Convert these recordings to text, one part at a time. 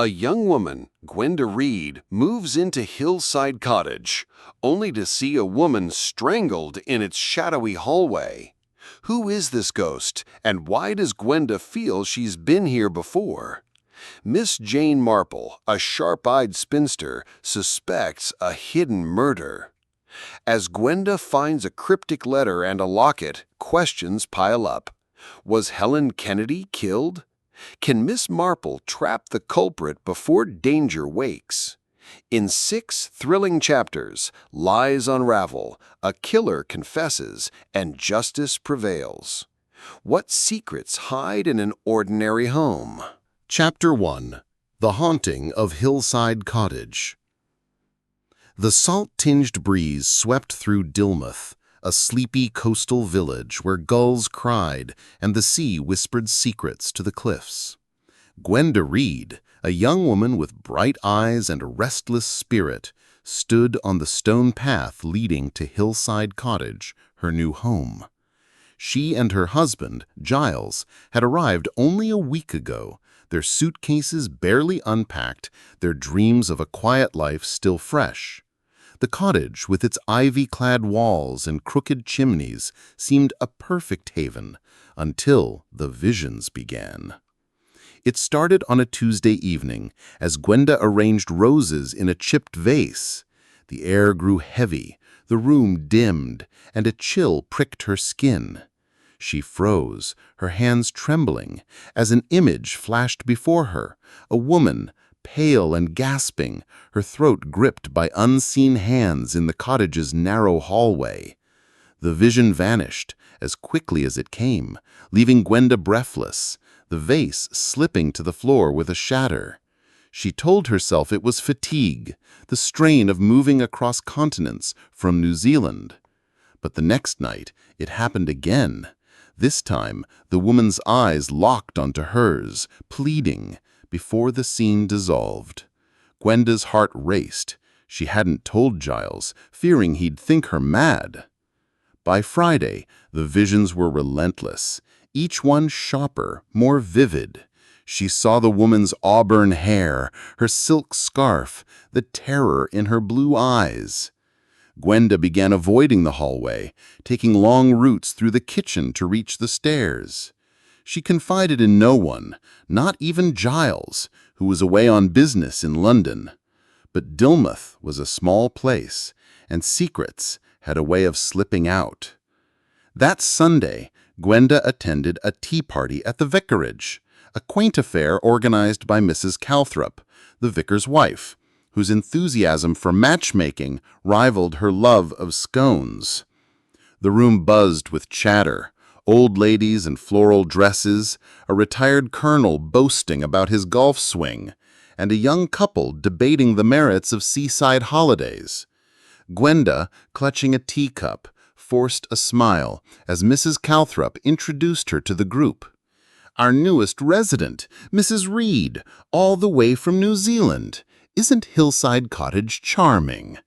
A young woman, Gwenda Reed, moves into Hillside Cottage, only to see a woman strangled in its shadowy hallway. Who is this ghost, and why does Gwenda feel she's been here before? Miss Jane Marple, a sharp-eyed spinster, suspects a hidden murder. As Gwenda finds a cryptic letter and a locket, questions pile up. Was Helen Kennedy killed? Can Miss Marple trap the culprit before danger wakes? In 6 thrilling chapters, lies unravel, a killer confesses, and justice prevails. What secrets hide in an ordinary home? Chapter 1. The Haunting of Hillside Cottage. The salt-tinged breeze swept through Dilmouth, a sleepy coastal village where gulls cried and the sea whispered secrets to the cliffs. Gwenda Reed, a young woman with bright eyes and a restless spirit, stood on the stone path leading to Hillside Cottage, her new home. She and her husband, Giles, had arrived only a week ago, their suitcases barely unpacked, their dreams of a quiet life still fresh. The cottage, with its ivy-clad walls and crooked chimneys, seemed a perfect haven until the visions began. It started on a Tuesday evening as Gwenda arranged roses in a chipped vase. The air grew heavy, the room dimmed, and a chill pricked her skin. She froze, her hands trembling, as an image flashed before her, a woman, pale and gasping, her throat gripped by unseen hands in the cottage's narrow hallway. The vision vanished as quickly as it came, leaving Gwenda breathless, the vase slipping to the floor with a shatter. She told herself it was fatigue, the strain of moving across continents from New Zealand. But the next night, it happened again. This time, the woman's eyes locked onto hers, pleading, before the scene dissolved. Gwenda's heart raced. She hadn't told Giles, fearing he'd think her mad. By Friday, the visions were relentless, each one sharper, more vivid. She saw the woman's auburn hair, her silk scarf, the terror in her blue eyes. Gwenda began avoiding the hallway, taking long routes through the kitchen to reach the stairs. She confided in no one, not even Giles, who was away on business in London. But Dilmouth was a small place, and secrets had a way of slipping out. That Sunday, Gwenda attended a tea party at the vicarage, a quaint affair organized by Mrs. Calthrop, the vicar's wife, whose enthusiasm for matchmaking rivaled her love of scones. The room buzzed with chatter, old ladies in floral dresses, a retired colonel boasting about his golf swing, and a young couple debating the merits of seaside holidays. Gwenda, clutching a teacup, forced a smile as Mrs. Calthrop introduced her to the group. "Our newest resident, Mrs. Reed, all the way from New Zealand. Isn't Hillside Cottage charming?"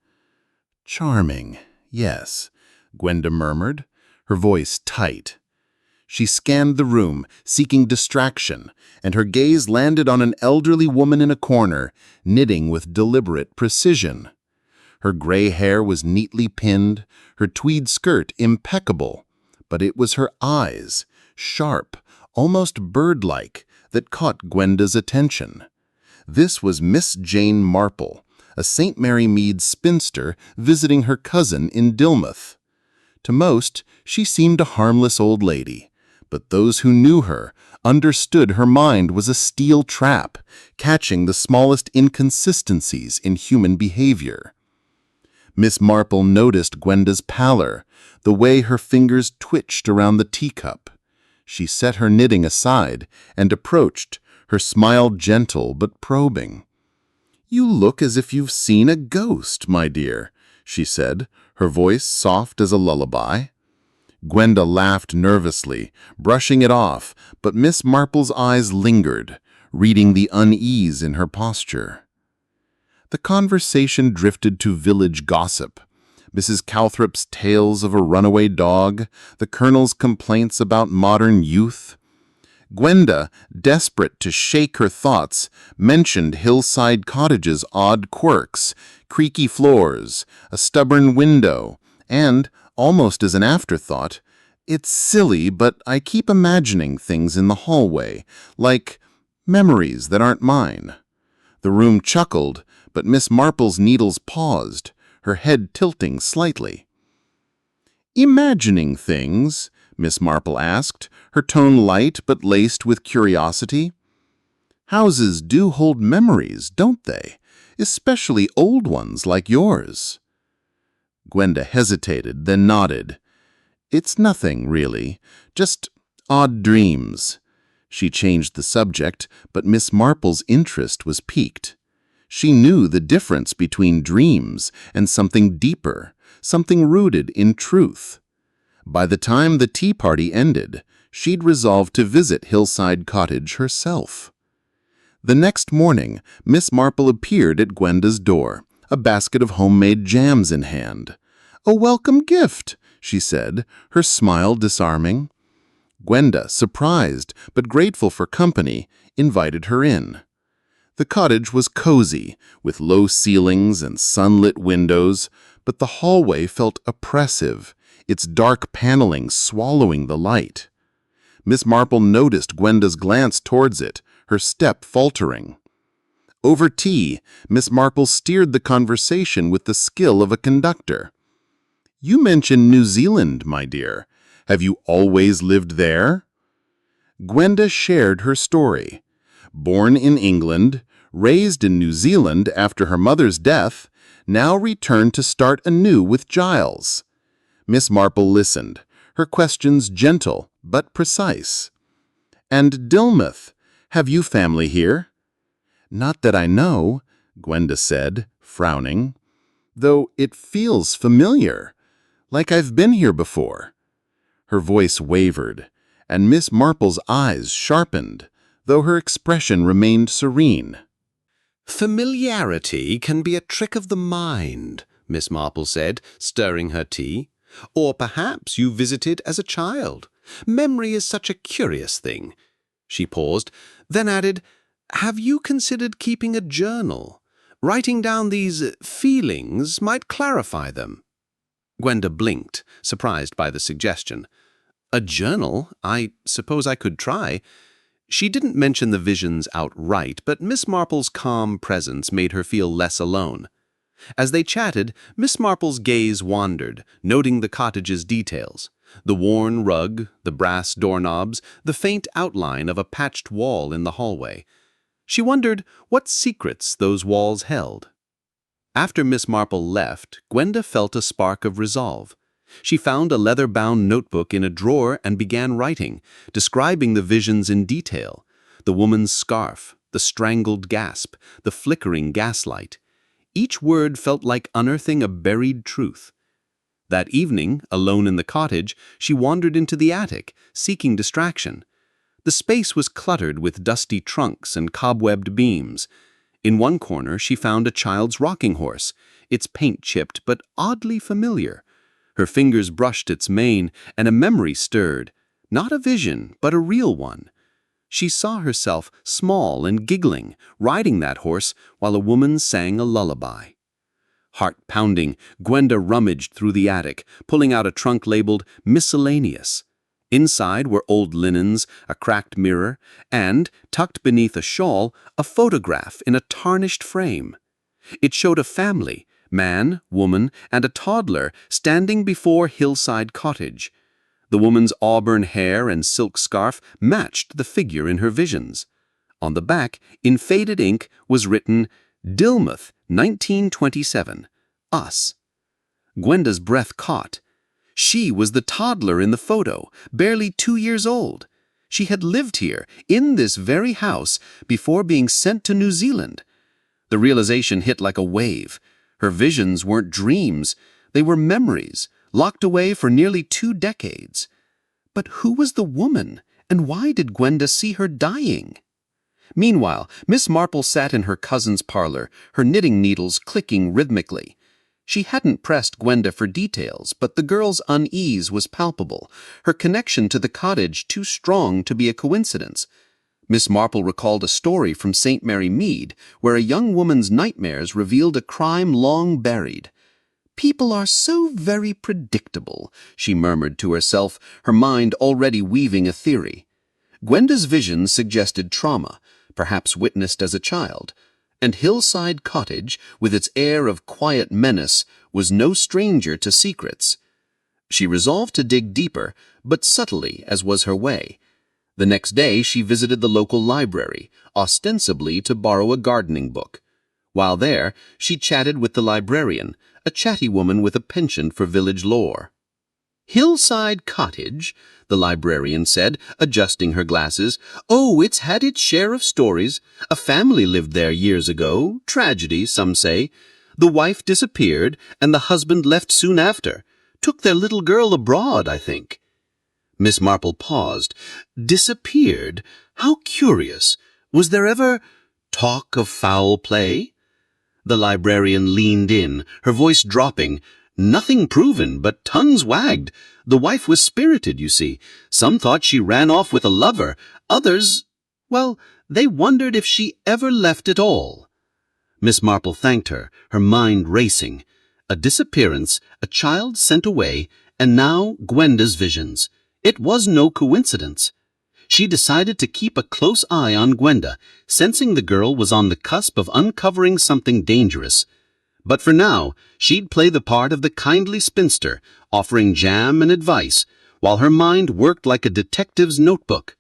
"Charming, yes," Gwenda murmured, her voice tight. She scanned the room, seeking distraction, and her gaze landed on an elderly woman in a corner, knitting with deliberate precision. Her gray hair was neatly pinned, her tweed skirt impeccable, but it was her eyes, sharp, almost bird-like, that caught Gwenda's attention. This was Miss Jane Marple, a St. Mary Mead spinster visiting her cousin in Dilmouth. To most, she seemed a harmless old lady, but those who knew her understood her mind was a steel trap, catching the smallest inconsistencies in human behavior. Miss Marple noticed Gwenda's pallor, the way her fingers twitched around the teacup. She set her knitting aside and approached, her smile gentle but probing. "You look as if you've seen a ghost, my dear," she said, her voice soft as a lullaby. Gwenda laughed nervously, brushing it off, but Miss Marple's eyes lingered, reading the unease in her posture. The conversation drifted to village gossip. Mrs. Calthrop's tales of a runaway dog, the Colonel's complaints about modern youth. Gwenda, desperate to shake her thoughts, mentioned Hillside Cottage's odd quirks, creaky floors, a stubborn window, and, almost as an afterthought, "It's silly, but I keep imagining things in the hallway, like memories that aren't mine." The room chuckled, but Miss Marple's needles paused, her head tilting slightly. "Imagining things?" Miss Marple asked, her tone light but laced with curiosity. "Houses do hold memories, don't they? Especially old ones like yours." Gwenda hesitated, then nodded. "It's nothing, really. Just odd dreams." She changed the subject, but Miss Marple's interest was piqued. She knew the difference between dreams and something deeper, something rooted in truth. By the time the tea party ended, she'd resolved to visit Hillside Cottage herself. The next morning, Miss Marple appeared at Gwenda's door, a basket of homemade jams in hand. "A welcome gift," she said, her smile disarming. Gwenda, surprised but grateful for company, invited her in. The cottage was cozy, with low ceilings and sunlit windows, but the hallway felt oppressive, its dark paneling swallowing the light. Miss Marple noticed Gwenda's glance towards it, her step faltering. Over tea, Miss Marple steered the conversation with the skill of a conductor. "You mentioned New Zealand, my dear. Have you always lived there?" Gwenda shared her story. Born in England, raised in New Zealand after her mother's death, now returned to start anew with Giles. Miss Marple listened, her questions gentle but precise. "And Dilmouth, have you family here?" "Not that I know," Gwenda said, frowning, "though it feels familiar, like I've been here before." Her voice wavered, and Miss Marple's eyes sharpened, though her expression remained serene. "Familiarity can be a trick of the mind," Miss Marple said, stirring her tea. "Or perhaps you visited as a child. Memory is such a curious thing." She paused, then added, "Have you considered keeping a journal? Writing down these feelings might clarify them." Gwenda blinked, surprised by the suggestion. "A journal? I suppose I could try." She didn't mention the visions outright, but Miss Marple's calm presence made her feel less alone. As they chatted, Miss Marple's gaze wandered, noting the cottage's details. The worn rug, the brass doorknobs, the faint outline of a patched wall in the hallway. She wondered what secrets those walls held. After Miss Marple left, Gwenda felt a spark of resolve. She found a leather-bound notebook in a drawer and began writing, describing the visions in detail. The woman's scarf, the strangled gasp, the flickering gaslight. Each word felt like unearthing a buried truth. That evening, alone in the cottage, she wandered into the attic, seeking distraction. The space was cluttered with dusty trunks and cobwebbed beams. In one corner, she found a child's rocking horse, its paint chipped but oddly familiar. Her fingers brushed its mane, and a memory stirred. Not a vision, but a real one. She saw herself, small and giggling, riding that horse while a woman sang a lullaby. Heart pounding, Gwenda rummaged through the attic, pulling out a trunk labeled Miscellaneous. Inside were old linens, a cracked mirror, and, tucked beneath a shawl, a photograph in a tarnished frame. It showed a family, man, woman, and a toddler standing before Hillside Cottage. The woman's auburn hair and silk scarf matched the figure in her visions. On the back, in faded ink, was written, "Dilmouth, 1927. Us." Gwenda's breath caught. She was the toddler in the photo, barely 2 years old. She had lived here, in this very house, before being sent to New Zealand. The realization hit like a wave. Her visions weren't dreams, they were memories, locked away for nearly 2 decades. But who was the woman, and why did Gwenda see her dying? Meanwhile, Miss Marple sat in her cousin's parlor, her knitting needles clicking rhythmically. She hadn't pressed Gwenda for details, but the girl's unease was palpable, her connection to the cottage too strong to be a coincidence. Miss Marple recalled a story from St. Mary Mead, where a young woman's nightmares revealed a crime long buried. "People are so very predictable," she murmured to herself, her mind already weaving a theory. Gwenda's vision suggested trauma, perhaps witnessed as a child, and Hillside Cottage, with its air of quiet menace, was no stranger to secrets. She resolved to dig deeper, but subtly, as was her way. The next day she visited the local library, ostensibly to borrow a gardening book. While there, she chatted with the librarian, a chatty woman with a penchant for village lore. "Hillside Cottage," the librarian said, adjusting her glasses. "Oh, it's had its share of stories. A family lived there years ago. Tragedy, some say. The wife disappeared, and the husband left soon after. Took their little girl abroad, I think." Miss Marple paused. "Disappeared? How curious. Was there ever talk of foul play?" The librarian leaned in, her voice dropping. "Nothing proven, but tongues wagged. The wife was spirited, you see. Some thought she ran off with a lover. Others, well, they wondered if she ever left at all." Miss Marple thanked her, her mind racing. A disappearance, a child sent away, and now Gwenda's visions. It was no coincidence. She decided to keep a close eye on Gwenda, sensing the girl was on the cusp of uncovering something dangerous. But for now, she'd play the part of the kindly spinster, offering jam and advice, while her mind worked like a detective's notebook.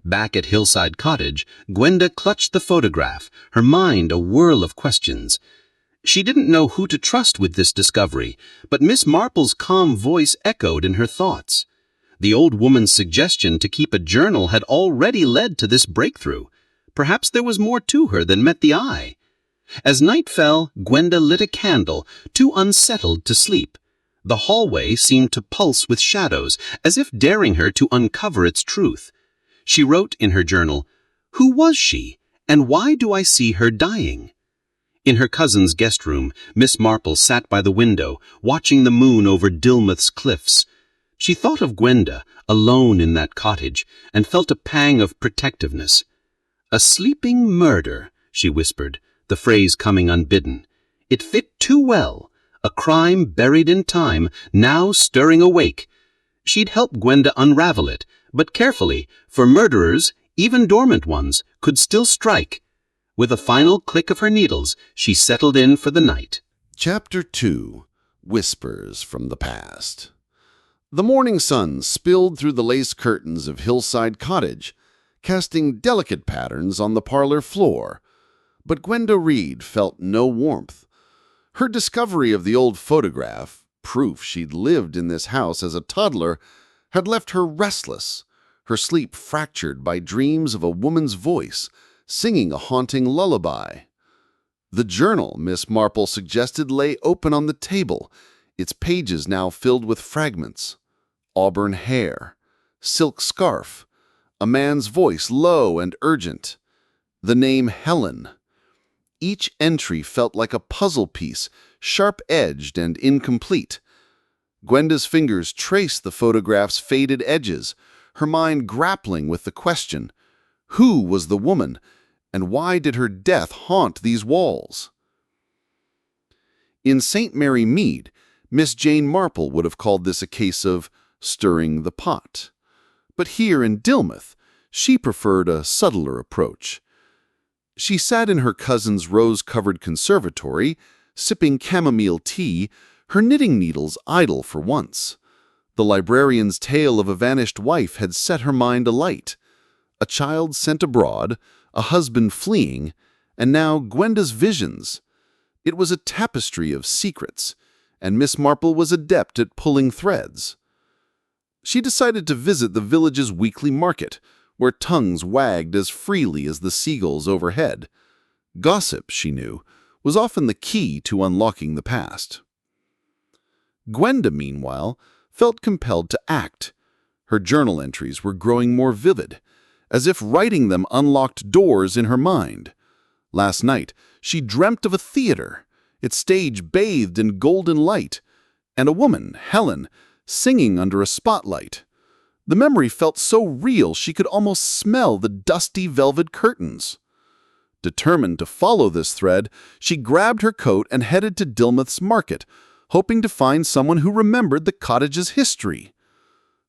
Back at Hillside Cottage, Gwenda clutched the photograph, her mind a whirl of questions. She didn't know who to trust with this discovery, but Miss Marple's calm voice echoed in her thoughts. The old woman's suggestion to keep a journal had already led to this breakthrough. Perhaps there was more to her than met the eye. As night fell, Gwenda lit a candle, too unsettled to sleep. The hallway seemed to pulse with shadows, as if daring her to uncover its truth. She wrote in her journal, "Who was she, and why do I see her dying?" In her cousin's guest room, Miss Marple sat by the window, watching the moon over Dilmouth's cliffs. She thought of Gwenda, alone in that cottage, and felt a pang of protectiveness. "A sleeping murder," she whispered, the phrase coming unbidden. It fit too well. A crime buried in time, now stirring awake. She'd help Gwenda unravel it, but carefully, for murderers, even dormant ones, could still strike. With a final click of her needles, she settled in for the night. Chapter 2. Whispers from the Past. The morning sun spilled through the lace curtains of Hillside Cottage, casting delicate patterns on the parlor floor, but Gwenda Reed felt no warmth. Her discovery of the old photograph, proof she'd lived in this house as a toddler, had left her restless, her sleep fractured by dreams of a woman's voice singing a haunting lullaby. The journal Miss Marple suggested lay open on the table, its pages now filled with fragments. Auburn hair, silk scarf, a man's voice low and urgent, the name Helen. Each entry felt like a puzzle piece, sharp-edged and incomplete. Gwenda's fingers traced the photograph's faded edges, her mind grappling with the question, who was the woman, and why did her death haunt these walls? In St. Mary Mead, Miss Jane Marple would have called this a case of stirring the pot. But here in Dilmouth, she preferred a subtler approach. She sat in her cousin's rose-covered conservatory, sipping chamomile tea, her knitting needles idle for once. The librarian's tale of a vanished wife had set her mind alight. A child sent abroad, a husband fleeing, and now Gwenda's visions. It was a tapestry of secrets, and Miss Marple was adept at pulling threads. She decided to visit the village's weekly market, where tongues wagged as freely as the seagulls overhead. Gossip, she knew, was often the key to unlocking the past. Gwenda, meanwhile, felt compelled to act. Her journal entries were growing more vivid, as if writing them unlocked doors in her mind. Last night, she dreamt of a theater, its stage bathed in golden light, and a woman, Helen, singing under a spotlight. The memory felt so real she could almost smell the dusty velvet curtains. Determined to follow this thread, she grabbed her coat and headed to Dilmouth's market, hoping to find someone who remembered the cottage's history.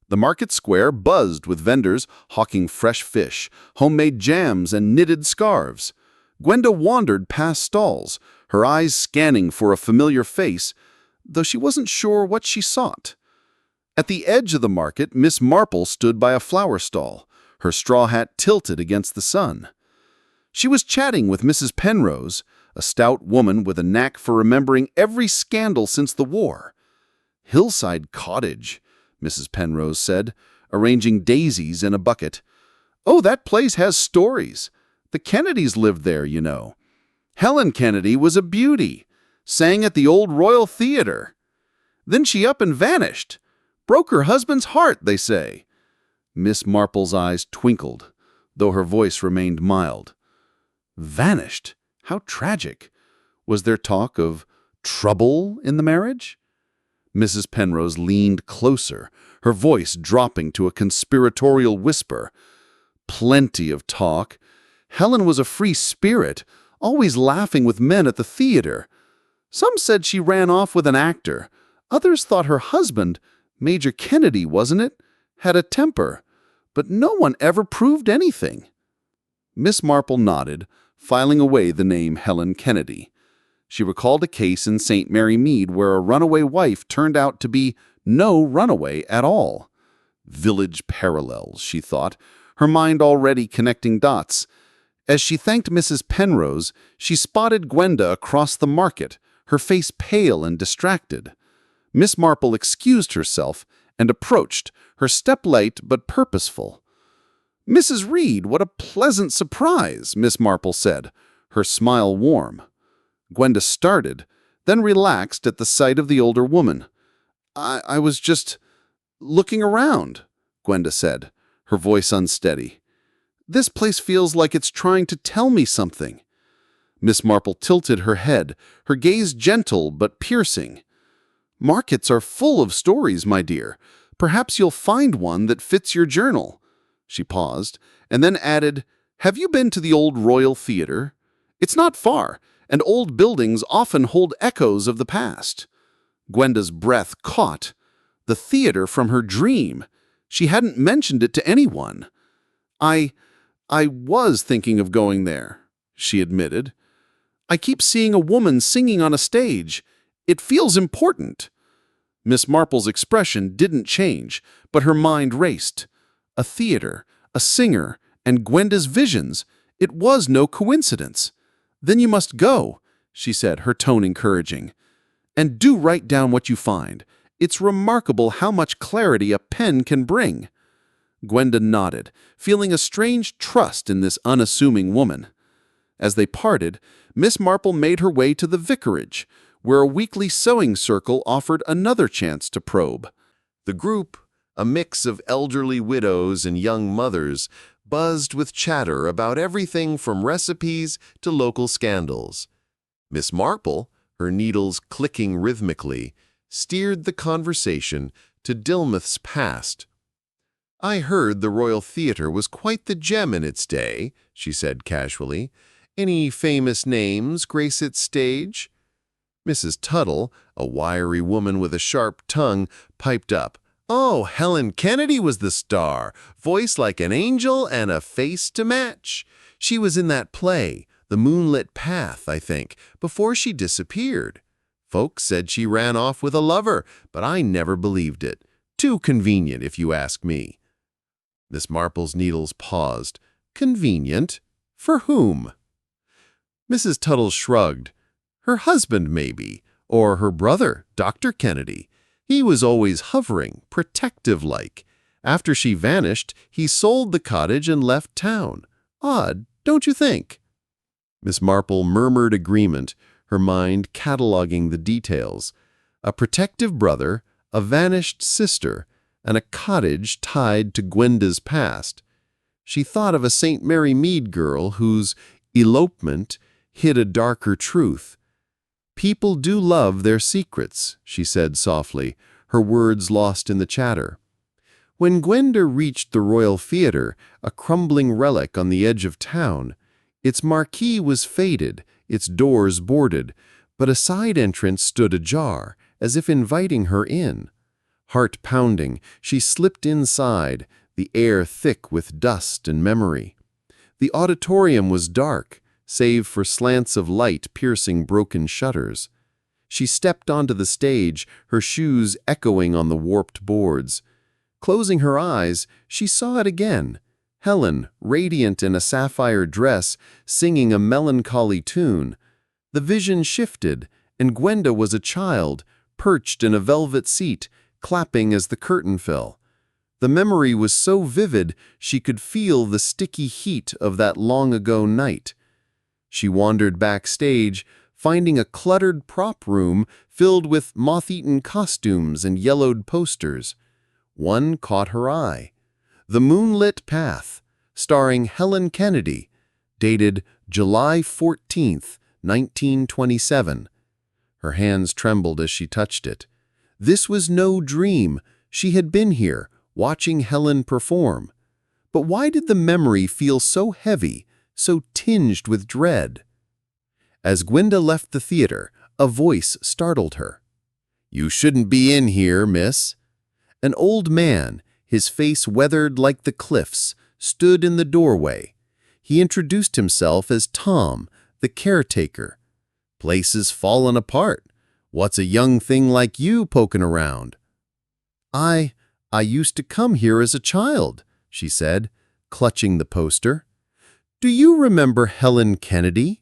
The market square buzzed with vendors hawking fresh fish, homemade jams, and knitted scarves. Gwenda wandered past stalls, her eyes scanning for a familiar face, though she wasn't sure what she sought. At the edge of the market, Miss Marple stood by a flower stall, her straw hat tilted against the sun. She was chatting with Mrs. Penrose, a stout woman with a knack for remembering every scandal since the war. "Hillside Cottage," Mrs. Penrose said, arranging daisies in a bucket. "Oh, that place has stories. The Kennedys lived there, you know. Helen Kennedy was a beauty, sang at the old Royal Theatre. Then she up and vanished. Broke her husband's heart, they say." Miss Marple's eyes twinkled, though her voice remained mild. Vanished? How tragic. Was there talk of trouble in the marriage? Mrs. Penrose leaned closer, her voice dropping to a conspiratorial whisper. Plenty of talk. Helen was a free spirit, always laughing with men at the theater. Some said she ran off with an actor. Others thought her husband, Major Kennedy, wasn't it, had a temper. But no one ever proved anything. Miss Marple nodded, filing away the name Helen Kennedy. She recalled a case in St. Mary Mead where a runaway wife turned out to be no runaway at all. Village parallels, she thought, her mind already connecting dots. As she thanked Mrs. Penrose, she spotted Gwenda across the market, her face pale and distracted. Miss Marple excused herself and approached, her step light but purposeful. "Mrs. Reed, what a pleasant surprise," Miss Marple said, her smile warm. Gwenda started, then relaxed at the sight of the older woman. I was just looking around," Gwenda said, her voice unsteady. "This place feels like it's trying to tell me something." Miss Marple tilted her head, her gaze gentle but piercing. "Markets are full of stories, my dear. Perhaps you'll find one that fits your journal." She paused, and then added, "Have you been to the old Royal Theatre? It's not far, and old buildings often hold echoes of the past." Gwenda's breath caught. The theater from her dream. She hadn't mentioned it to anyone. I was thinking of going there," she admitted. "I keep seeing a woman singing on a stage. It feels important." Miss Marple's expression didn't change, but her mind raced. A theater, a singer, and Gwenda's visions. It was no coincidence. "Then you must go," she said, her tone encouraging. "And do write down what you find. It's remarkable how much clarity a pen can bring." Gwenda nodded, feeling a strange trust in this unassuming woman. As they parted, Miss Marple made her way to the vicarage, where a weekly sewing circle offered another chance to probe. The group, a mix of elderly widows and young mothers, buzzed with chatter about everything from recipes to local scandals. Miss Marple, her needles clicking rhythmically, steered the conversation to Dilmouth's past. "I heard the Royal Theatre was quite the gem in its day," she said casually. "Any famous names grace its stage?" Mrs. Tuttle, a wiry woman with a sharp tongue, piped up. "Oh, Helen Kennedy was the star, voice like an angel and a face to match. She was in that play, The Moonlit Path, I think, before she disappeared. Folks said she ran off with a lover, but I never believed it. Too convenient, if you ask me." Miss Marple's needles paused. "Convenient? For whom?" Mrs. Tuttle shrugged. "Her husband, maybe, or her brother, Dr. Kennedy. He was always hovering, protective-like. After she vanished, he sold the cottage and left town. Odd, don't you think?" Miss Marple murmured agreement, her mind cataloging the details. A protective brother, a vanished sister, and a cottage tied to Gwenda's past. She thought of a St. Mary Mead girl whose elopement hid a darker truth. "People do love their secrets," she said softly, her words lost in the chatter. When Gwenda reached the Royal Theatre, a crumbling relic on the edge of town, its marquee was faded, its doors boarded, but a side entrance stood ajar, as if inviting her in. Heart pounding, she slipped inside, the air thick with dust and memory. The auditorium was dark, save for slants of light piercing broken shutters. She stepped onto the stage, her shoes echoing on the warped boards. Closing her eyes, she saw it again. Helen, radiant in a sapphire dress, singing a melancholy tune. The vision shifted, and Gwenda was a child, perched in a velvet seat, clapping as the curtain fell. The memory was so vivid she could feel the sticky heat of that long-ago night. She wandered backstage, finding a cluttered prop room filled with moth-eaten costumes and yellowed posters. One caught her eye. The Moonlit Path, starring Helen Kennedy, dated July 14th, 1927. Her hands trembled as she touched it. This was no dream. She had been here, watching Helen perform. But why did the memory feel so heavy, so tinged with dread? As Gwenda left the theater, a voice startled her. "You shouldn't be in here, miss." An old man, his face weathered like the cliffs, stood in the doorway. He introduced himself as Tom, the caretaker. "Place is fallen apart. What's a young thing like you poking around?" I used to come here as a child," she said, clutching the poster. "Do you remember Helen Kennedy?"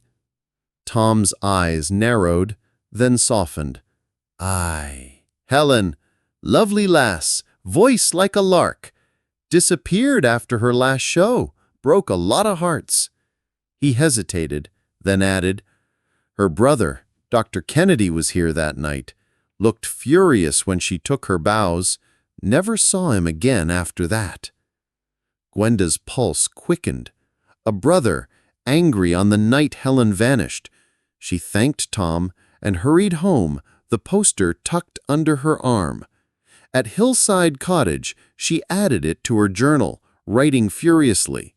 Tom's eyes narrowed, then softened. "Aye. Helen, lovely lass, voice like a lark. Disappeared after her last show, broke a lot of hearts." He hesitated, then added, "Her brother, Dr. Kennedy, was here that night. Looked furious when she took her bows. Never saw him again after that." Gwenda's pulse quickened. A brother, angry on the night Helen vanished. She thanked Tom and hurried home, the poster tucked under her arm. At Hillside Cottage, she added it to her journal, writing furiously,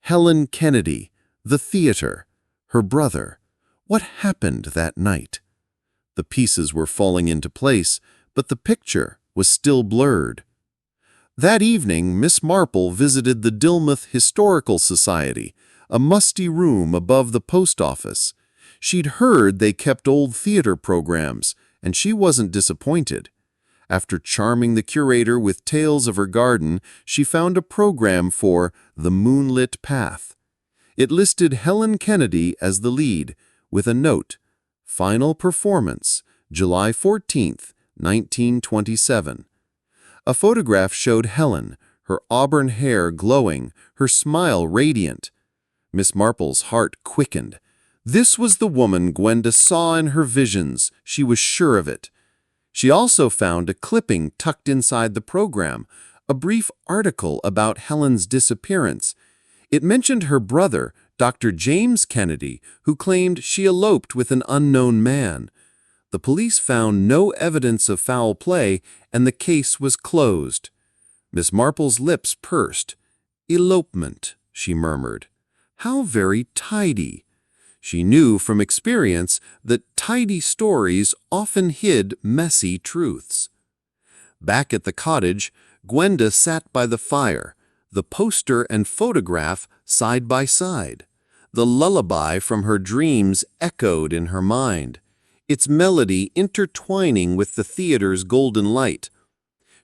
"Helen Kennedy, the theater, her brother. What happened that night?" The pieces were falling into place, but the picture was still blurred. That evening, Miss Marple visited the Dilmouth Historical Society, a musty room above the post office. She'd heard they kept old theater programs, and she wasn't disappointed. After charming the curator with tales of her garden, she found a program for The Moonlit Path. It listed Helen Kennedy as the lead, with a note, "Final performance, July 14th, 1927. A photograph showed Helen, her auburn hair glowing, her smile radiant. Miss Marple's heart quickened. This was the woman Gwenda saw in her visions, she was sure of it. She also found a clipping tucked inside the program, a brief article about Helen's disappearance. It mentioned her brother, Dr. James Kennedy, who claimed she eloped with an unknown man. The police found no evidence of foul play, and the case was closed. Miss Marple's lips pursed. "Elopement," she murmured. "How very tidy." She knew from experience that tidy stories often hid messy truths. Back at the cottage, Gwenda sat by the fire, the poster and photograph side by side. The lullaby from her dreams echoed in her mind, its melody intertwining with the theater's golden light.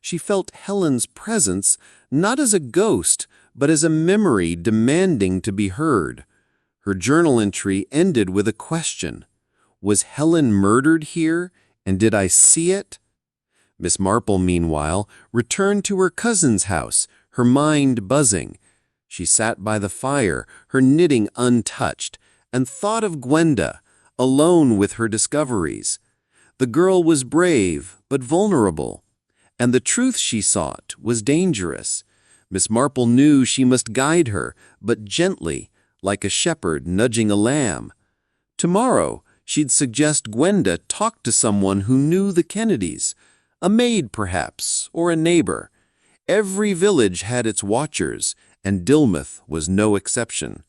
She felt Helen's presence not as a ghost, but as a memory demanding to be heard. Her journal entry ended with a question. Was Helen murdered here, and did I see it? Miss Marple, meanwhile, returned to her cousin's house, her mind buzzing. She sat by the fire, her knitting untouched, and thought of Gwenda, alone with her discoveries. The girl was brave, but vulnerable, and the truth she sought was dangerous. Miss Marple knew she must guide her, but gently, like a shepherd nudging a lamb. Tomorrow, She'd suggest Gwenda talk to someone who knew the Kennedys, a maid perhaps, or a neighbor. Every village had its watchers, and Dilmouth was no exception.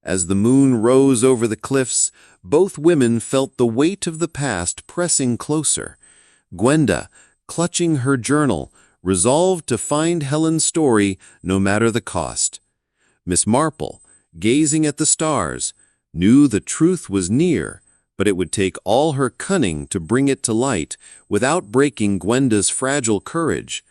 As the moon rose over the cliffs, both women felt the weight of the past pressing closer. Gwenda, clutching her journal, resolved to find Helen's story no matter the cost. Miss Marple, gazing at the stars, knew the truth was near, but it would take all her cunning to bring it to light without breaking Gwenda's fragile courage.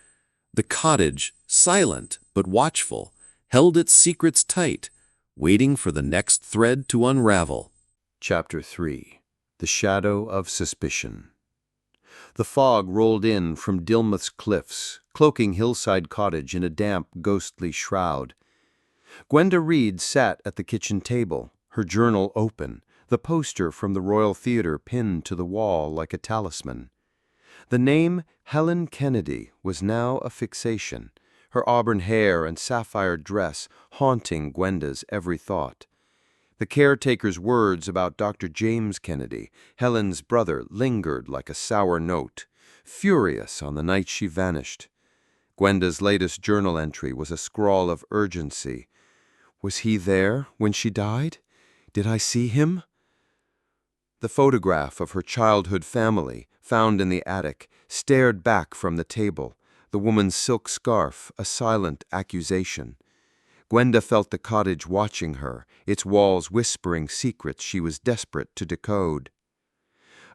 The cottage, silent but watchful, held its secrets tight, waiting for the next thread to unravel. Chapter 3. The Shadow of Suspicion. The fog rolled in from Dilmouth's cliffs, cloaking Hillside Cottage in a damp, ghostly shroud. Gwenda Reed sat at the kitchen table, her journal open, the poster from the Royal Theatre pinned to the wall like a talisman. The name Helen Kennedy was now a fixation, her auburn hair and sapphire dress haunting Gwenda's every thought. The caretaker's words about Dr. James Kennedy, Helen's brother, lingered like a sour note, furious on the night she vanished. Gwenda's latest journal entry was a scrawl of urgency. Was he there when she died? Did I see him? The photograph of her childhood family, found in the attic, stared back from the table, the woman's silk scarf a silent accusation. Gwenda felt the cottage watching her, its walls whispering secrets she was desperate to decode.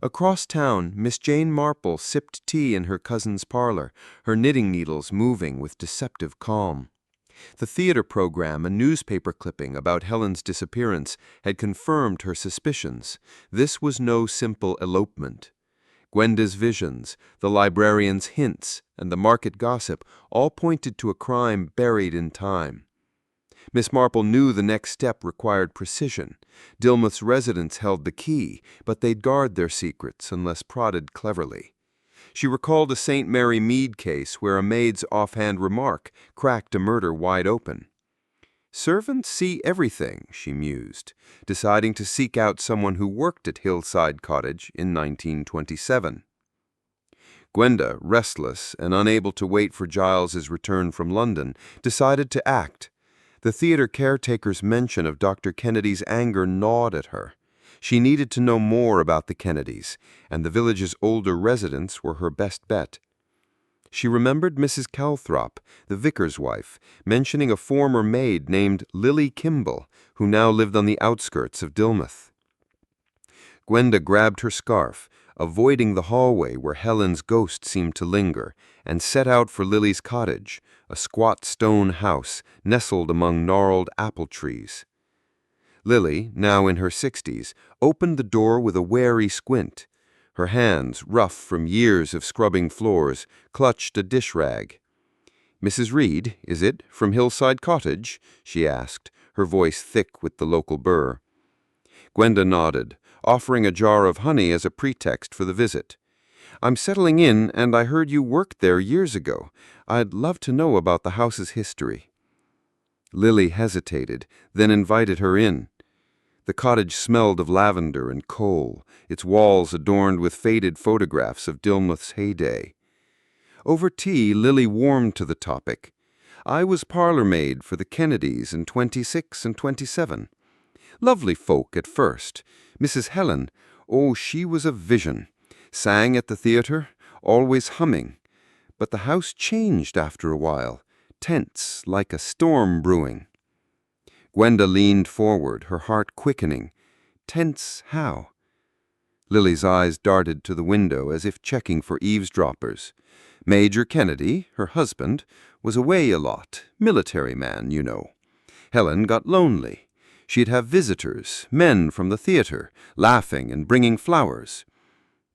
Across town, Miss Jane Marple sipped tea in her cousin's parlor, her knitting needles moving with deceptive calm. The theater program, a newspaper clipping about Helen's disappearance, had confirmed her suspicions. This was no simple elopement. Gwenda's visions, the librarian's hints, and the market gossip all pointed to a crime buried in time. Miss Marple knew the next step required precision. Dilmouth's residents held the key, but they'd guard their secrets unless prodded cleverly. She recalled a St. Mary Mead case where a maid's offhand remark cracked a murder wide open. Servants see everything, she mused, deciding to seek out someone who worked at Hillside Cottage in 1927. Gwenda, restless and unable to wait for Giles's return from London, decided to act. The theater caretaker's mention of Dr. Kennedy's anger gnawed at her. She needed to know more about the Kennedys, and the village's older residents were her best bet. She remembered Mrs. Calthrop, the vicar's wife, mentioning a former maid named Lily Kimball, who now lived on the outskirts of Dilmouth. Gwenda grabbed her scarf, avoiding the hallway where Helen's ghost seemed to linger, and set out for Lily's cottage, a squat stone house nestled among gnarled apple trees. Lily, now in her 60s, opened the door with a wary squint. Her hands, rough from years of scrubbing floors, clutched a dish rag. "Mrs. Reed, is it, from Hillside Cottage?" she asked, her voice thick with the local burr. Gwenda nodded, offering a jar of honey as a pretext for the visit. "I'm settling in, and I heard you worked there years ago. I'd love to know about the house's history." Lily hesitated, then invited her in. The cottage smelled of lavender and coal, its walls adorned with faded photographs of Dilmouth's heyday. Over tea, Lily warmed to the topic. "I was parlor maid for the Kennedys in 26 and 27. Lovely folk at first. Mrs. Helen, oh, she was a vision. Sang at the theater, always humming. But the house changed after a while, tense like a storm brewing." Gwenda leaned forward, her heart quickening. Tense how? Lily's eyes darted to the window as if checking for eavesdroppers. Major Kennedy, her husband, was away a lot, military man, you know. Helen got lonely. She'd have visitors, men from the theater, laughing and bringing flowers.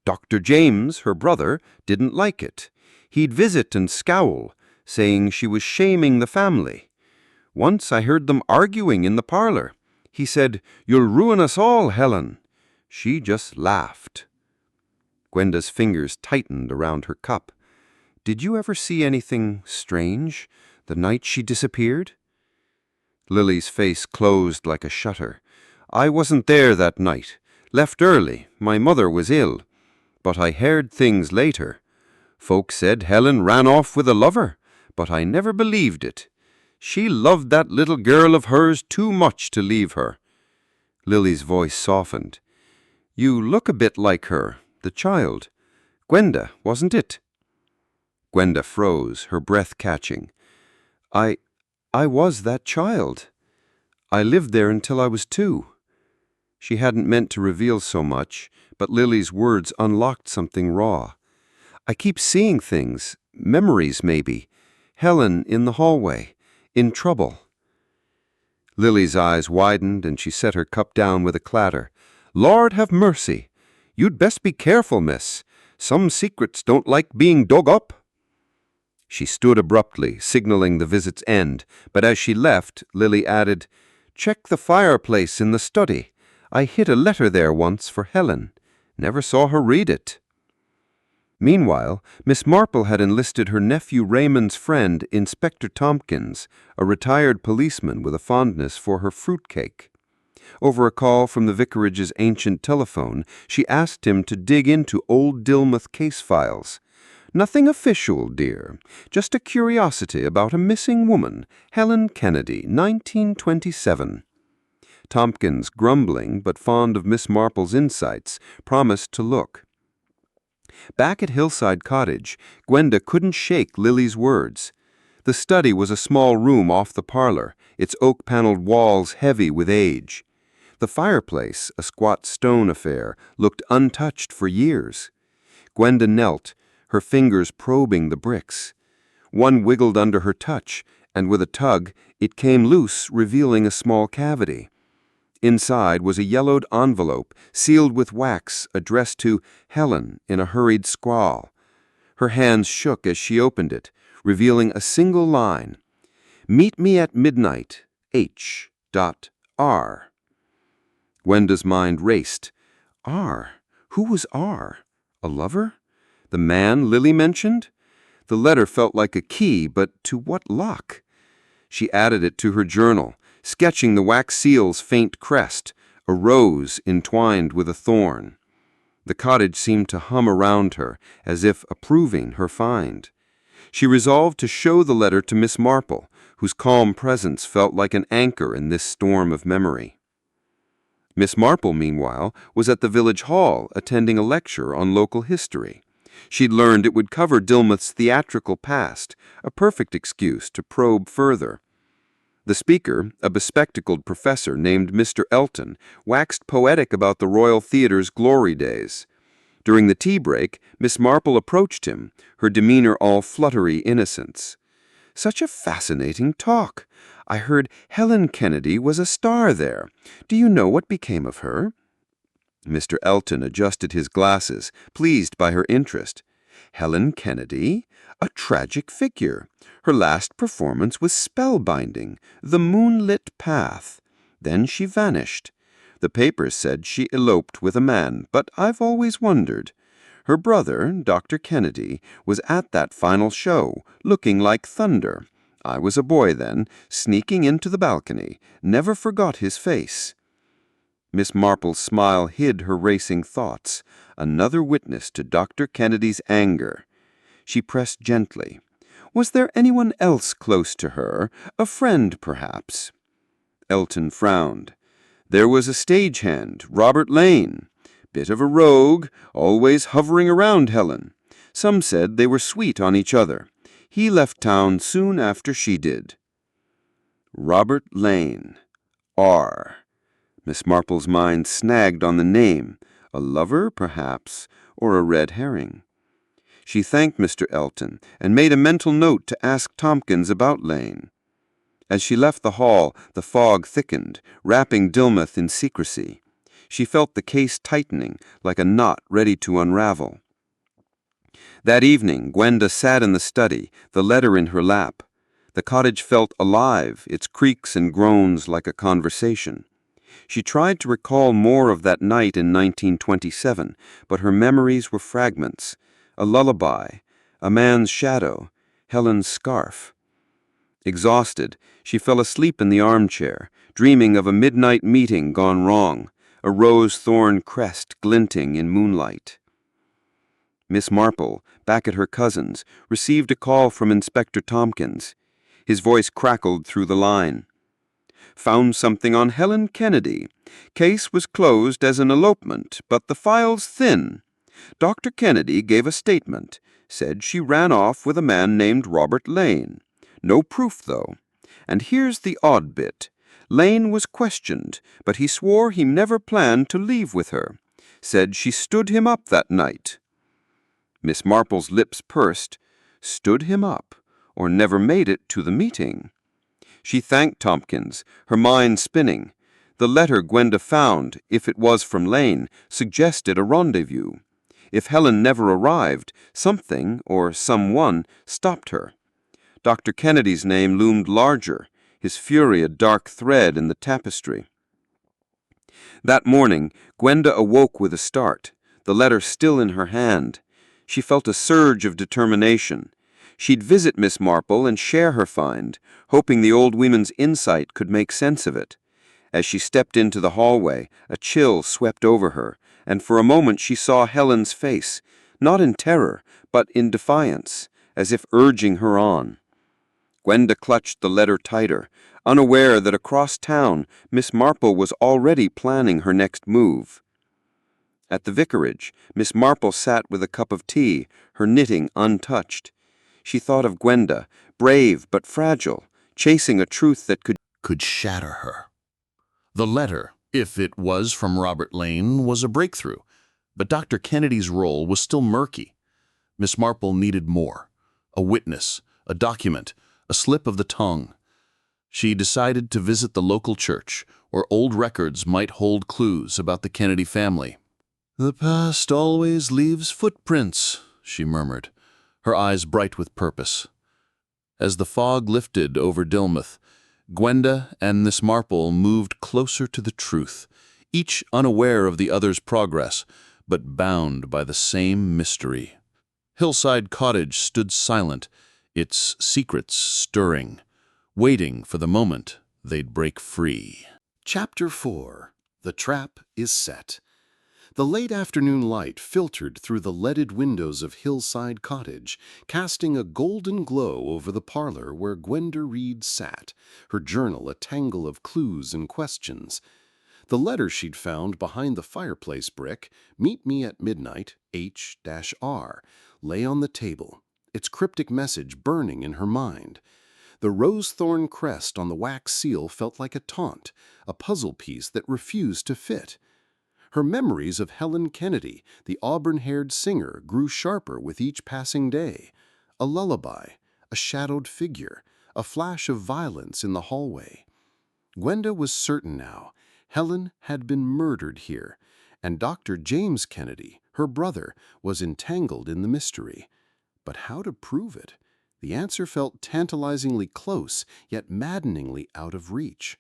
Dr. James, her brother, didn't like it. He'd visit and scowl, saying she was shaming the family. Once I heard them arguing in the parlor. He said, "You'll ruin us all, Helen." She just laughed. Gwenda's fingers tightened around her cup. "Did you ever see anything strange the night she disappeared?" Lily's face closed like a shutter. "I wasn't there that night. Left early, my mother was ill, but I heard things later. Folks said Helen ran off with a lover, but I never believed it. She loved that little girl of hers too much to leave her." Lily's voice softened. "You look a bit like her, the child. Gwenda, wasn't it?" Gwenda froze, her breath catching. I was that child. I lived there until I was 2. She hadn't meant to reveal so much, but Lily's words unlocked something raw. "I keep seeing things, memories maybe. Helen in the hallway, in trouble." Lily's eyes widened and she set her cup down with a clatter. "Lord have mercy! You'd best be careful, miss. Some secrets don't like being dug up." She stood abruptly, signaling the visit's end, but as she left, Lily added, "Check the fireplace in the study. I hid a letter there once for Helen. Never saw her read it." Meanwhile, Miss Marple had enlisted her nephew Raymond's friend, Inspector Tompkins, a retired policeman with a fondness for her fruitcake. Over a call from the vicarage's ancient telephone, she asked him to dig into old Dilmouth case files. "Nothing official, dear. Just a curiosity about a missing woman, Helen Kennedy, 1927. Tompkins, grumbling but fond of Miss Marple's insights, promised to look. Back at Hillside Cottage, Gwenda couldn't shake Lily's words. The study was a small room off the parlor, its oak-paneled walls heavy with age. The fireplace, a squat stone affair, looked untouched for years. Gwenda knelt, her fingers probing the bricks. One wiggled under her touch, and with a tug, it came loose, revealing a small cavity. Inside was a yellowed envelope, sealed with wax, addressed to Helen in a hurried scrawl. Her hands shook as she opened it, revealing a single line. "Meet me at midnight, H.R." Gwenda's mind raced. R? Who was R? A lover? The man Lily mentioned? The letter felt like a key, but to what lock? She added it to her journal, sketching the wax seal's faint crest, a rose entwined with a thorn. The cottage seemed to hum around her, as if approving her find. She resolved to show the letter to Miss Marple, whose calm presence felt like an anchor in this storm of memory. Miss Marple, meanwhile, was at the village hall attending a lecture on local history. She'd learned it would cover Dilmouth's theatrical past, a perfect excuse to probe further. The speaker, a bespectacled professor named Mr. Elton, waxed poetic about the Royal Theatre's glory days. During the tea break, Miss Marple approached him, her demeanor all fluttery innocence. "Such a fascinating talk. I heard Helen Kennedy was a star there. Do you know what became of her?" Mr. Elton adjusted his glasses, pleased by her interest. "Helen Kennedy? A tragic figure. Her last performance was spellbinding, The Moonlit Path. Then she vanished. The papers said she eloped with a man, but I've always wondered. Her brother, Dr. Kennedy, was at that final show, looking like thunder. I was a boy then, sneaking into the balcony, never forgot his face." Miss Marple's smile hid her racing thoughts, another witness to Dr. Kennedy's anger. She pressed gently. "Was there anyone else close to her? A friend, perhaps?" Elton frowned. "There was a stagehand, Robert Lane. Bit of a rogue, always hovering around Helen. Some said they were sweet on each other. He left town soon after she did." Robert Lane. R. Miss Marple's mind snagged on the name. A lover, perhaps, or a red herring. She thanked Mr. Elton and made a mental note to ask Tompkins about Lane. As she left the hall, the fog thickened, wrapping Dilmouth in secrecy. She felt the case tightening, like a knot ready to unravel. That evening, Gwenda sat in the study, the letter in her lap. The cottage felt alive, its creaks and groans like a conversation. She tried to recall more of that night in 1927, but her memories were fragments. A lullaby, a man's shadow, Helen's scarf. Exhausted, she fell asleep in the armchair, dreaming of a midnight meeting gone wrong, a rose-thorn crest glinting in moonlight. Miss Marple, back at her cousin's, received a call from Inspector Tompkins. His voice crackled through the line. "Found something on Helen Kennedy. Case was closed as an elopement, but the file's thin. Dr. Kennedy gave a statement. Said she ran off with a man named Robert Lane. No proof, though. And here's the odd bit. Lane was questioned, but he swore he never planned to leave with her. Said she stood him up that night." Miss Marple's lips pursed. Stood him up, or never made it to the meeting. She thanked Tompkins, her mind spinning. The letter Gwenda found, if it was from Lane, suggested a rendezvous. If Helen never arrived, something, or someone, stopped her. Dr. Kennedy's name loomed larger, his fury a dark thread in the tapestry. That morning, Gwenda awoke with a start, the letter still in her hand. She felt a surge of determination. She'd visit Miss Marple and share her find, hoping the old woman's insight could make sense of it. As she stepped into the hallway, a chill swept over her, and for a moment she saw Helen's face, not in terror, but in defiance, as if urging her on. Gwenda clutched the letter tighter, unaware that across town Miss Marple was already planning her next move. At the vicarage, Miss Marple sat with a cup of tea, her knitting untouched. She thought of Gwenda, brave but fragile, chasing a truth that could shatter her. The letter, if it was from Robert Lane, was a breakthrough, but Dr. Kennedy's role was still murky. Miss Marple needed more: a witness, a document, a slip of the tongue. She decided to visit the local church, where old records might hold clues about the Kennedy family. "The past always leaves footprints," she murmured, her eyes bright with purpose. As the fog lifted over Dilmouth, Gwenda and Miss Marple moved closer to the truth, each unaware of the other's progress, but bound by the same mystery. Hillside Cottage stood silent, its secrets stirring, waiting for the moment they'd break free. Chapter 4. The Trap is Set. The late afternoon light filtered through the leaded windows of Hillside Cottage, casting a golden glow over the parlor where Gwenda Reed sat, her journal a tangle of clues and questions. The letter she'd found behind the fireplace brick, "Meet me at midnight, H-R," lay on the table, its cryptic message burning in her mind. The rose-thorn crest on the wax seal felt like a taunt, a puzzle piece that refused to fit. Her memories of Helen Kennedy, the auburn-haired singer, grew sharper with each passing day. A lullaby, a shadowed figure, a flash of violence in the hallway. Gwenda was certain now. Helen had been murdered here, and Dr. James Kennedy, her brother, was entangled in the mystery. But how to prove it? The answer felt tantalizingly close, yet maddeningly out of reach.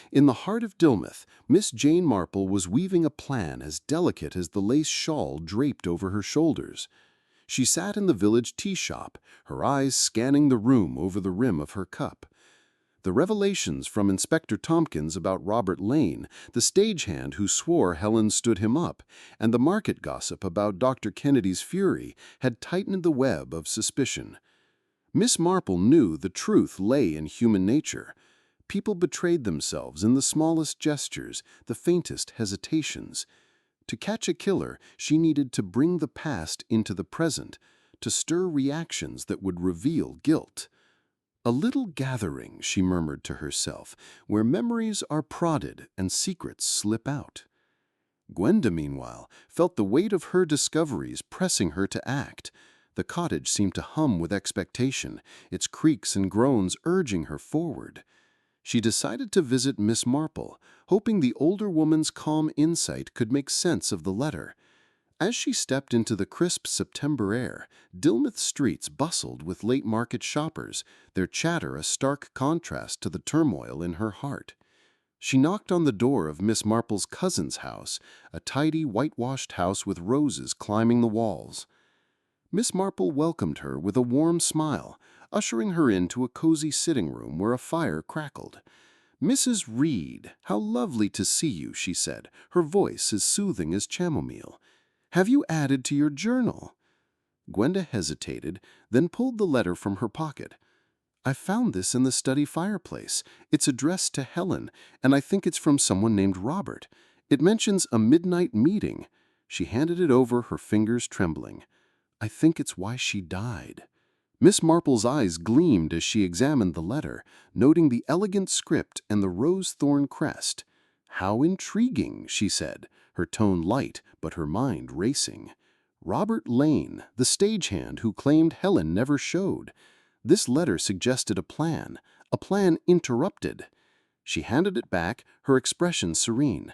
In the heart of Dilmouth, Miss Jane Marple was weaving a plan as delicate as the lace shawl draped over her shoulders. She sat in the village tea shop, her eyes scanning the room over the rim of her cup. The revelations from Inspector Tompkins about Robert Lane, the stagehand who swore Helen stood him up, and the market gossip about Dr. Kennedy's fury had tightened the web of suspicion. Miss Marple knew the truth lay in human nature. People betrayed themselves in the smallest gestures, the faintest hesitations. To catch a killer, she needed to bring the past into the present, to stir reactions that would reveal guilt. "A little gathering," she murmured to herself, "where memories are prodded and secrets slip out." Gwenda, meanwhile, felt the weight of her discoveries pressing her to act. The cottage seemed to hum with expectation, its creaks and groans urging her forward. She decided to visit Miss Marple, hoping the older woman's calm insight could make sense of the letter. As she stepped into the crisp September air, Dilmouth streets bustled with late-market shoppers, their chatter a stark contrast to the turmoil in her heart. She knocked on the door of Miss Marple's cousin's house, a tidy, whitewashed house with roses climbing the walls. Miss Marple welcomed her with a warm smile, ushering her into a cozy sitting room where a fire crackled. "Mrs. Reed, how lovely to see you," she said, her voice as soothing as chamomile. "Have you added to your journal?" Gwenda hesitated, then pulled the letter from her pocket. "I found this in the study fireplace. It's addressed to Helen, and I think it's from someone named Robert. It mentions a midnight meeting." She handed it over, her fingers trembling. "I think it's why she died." Miss Marple's eyes gleamed as she examined the letter, noting the elegant script and the rose-thorn crest. "How intriguing," she said, her tone light but her mind racing. Robert Lane, the stagehand who claimed Helen never showed. This letter suggested a plan interrupted. She handed it back, her expression serene.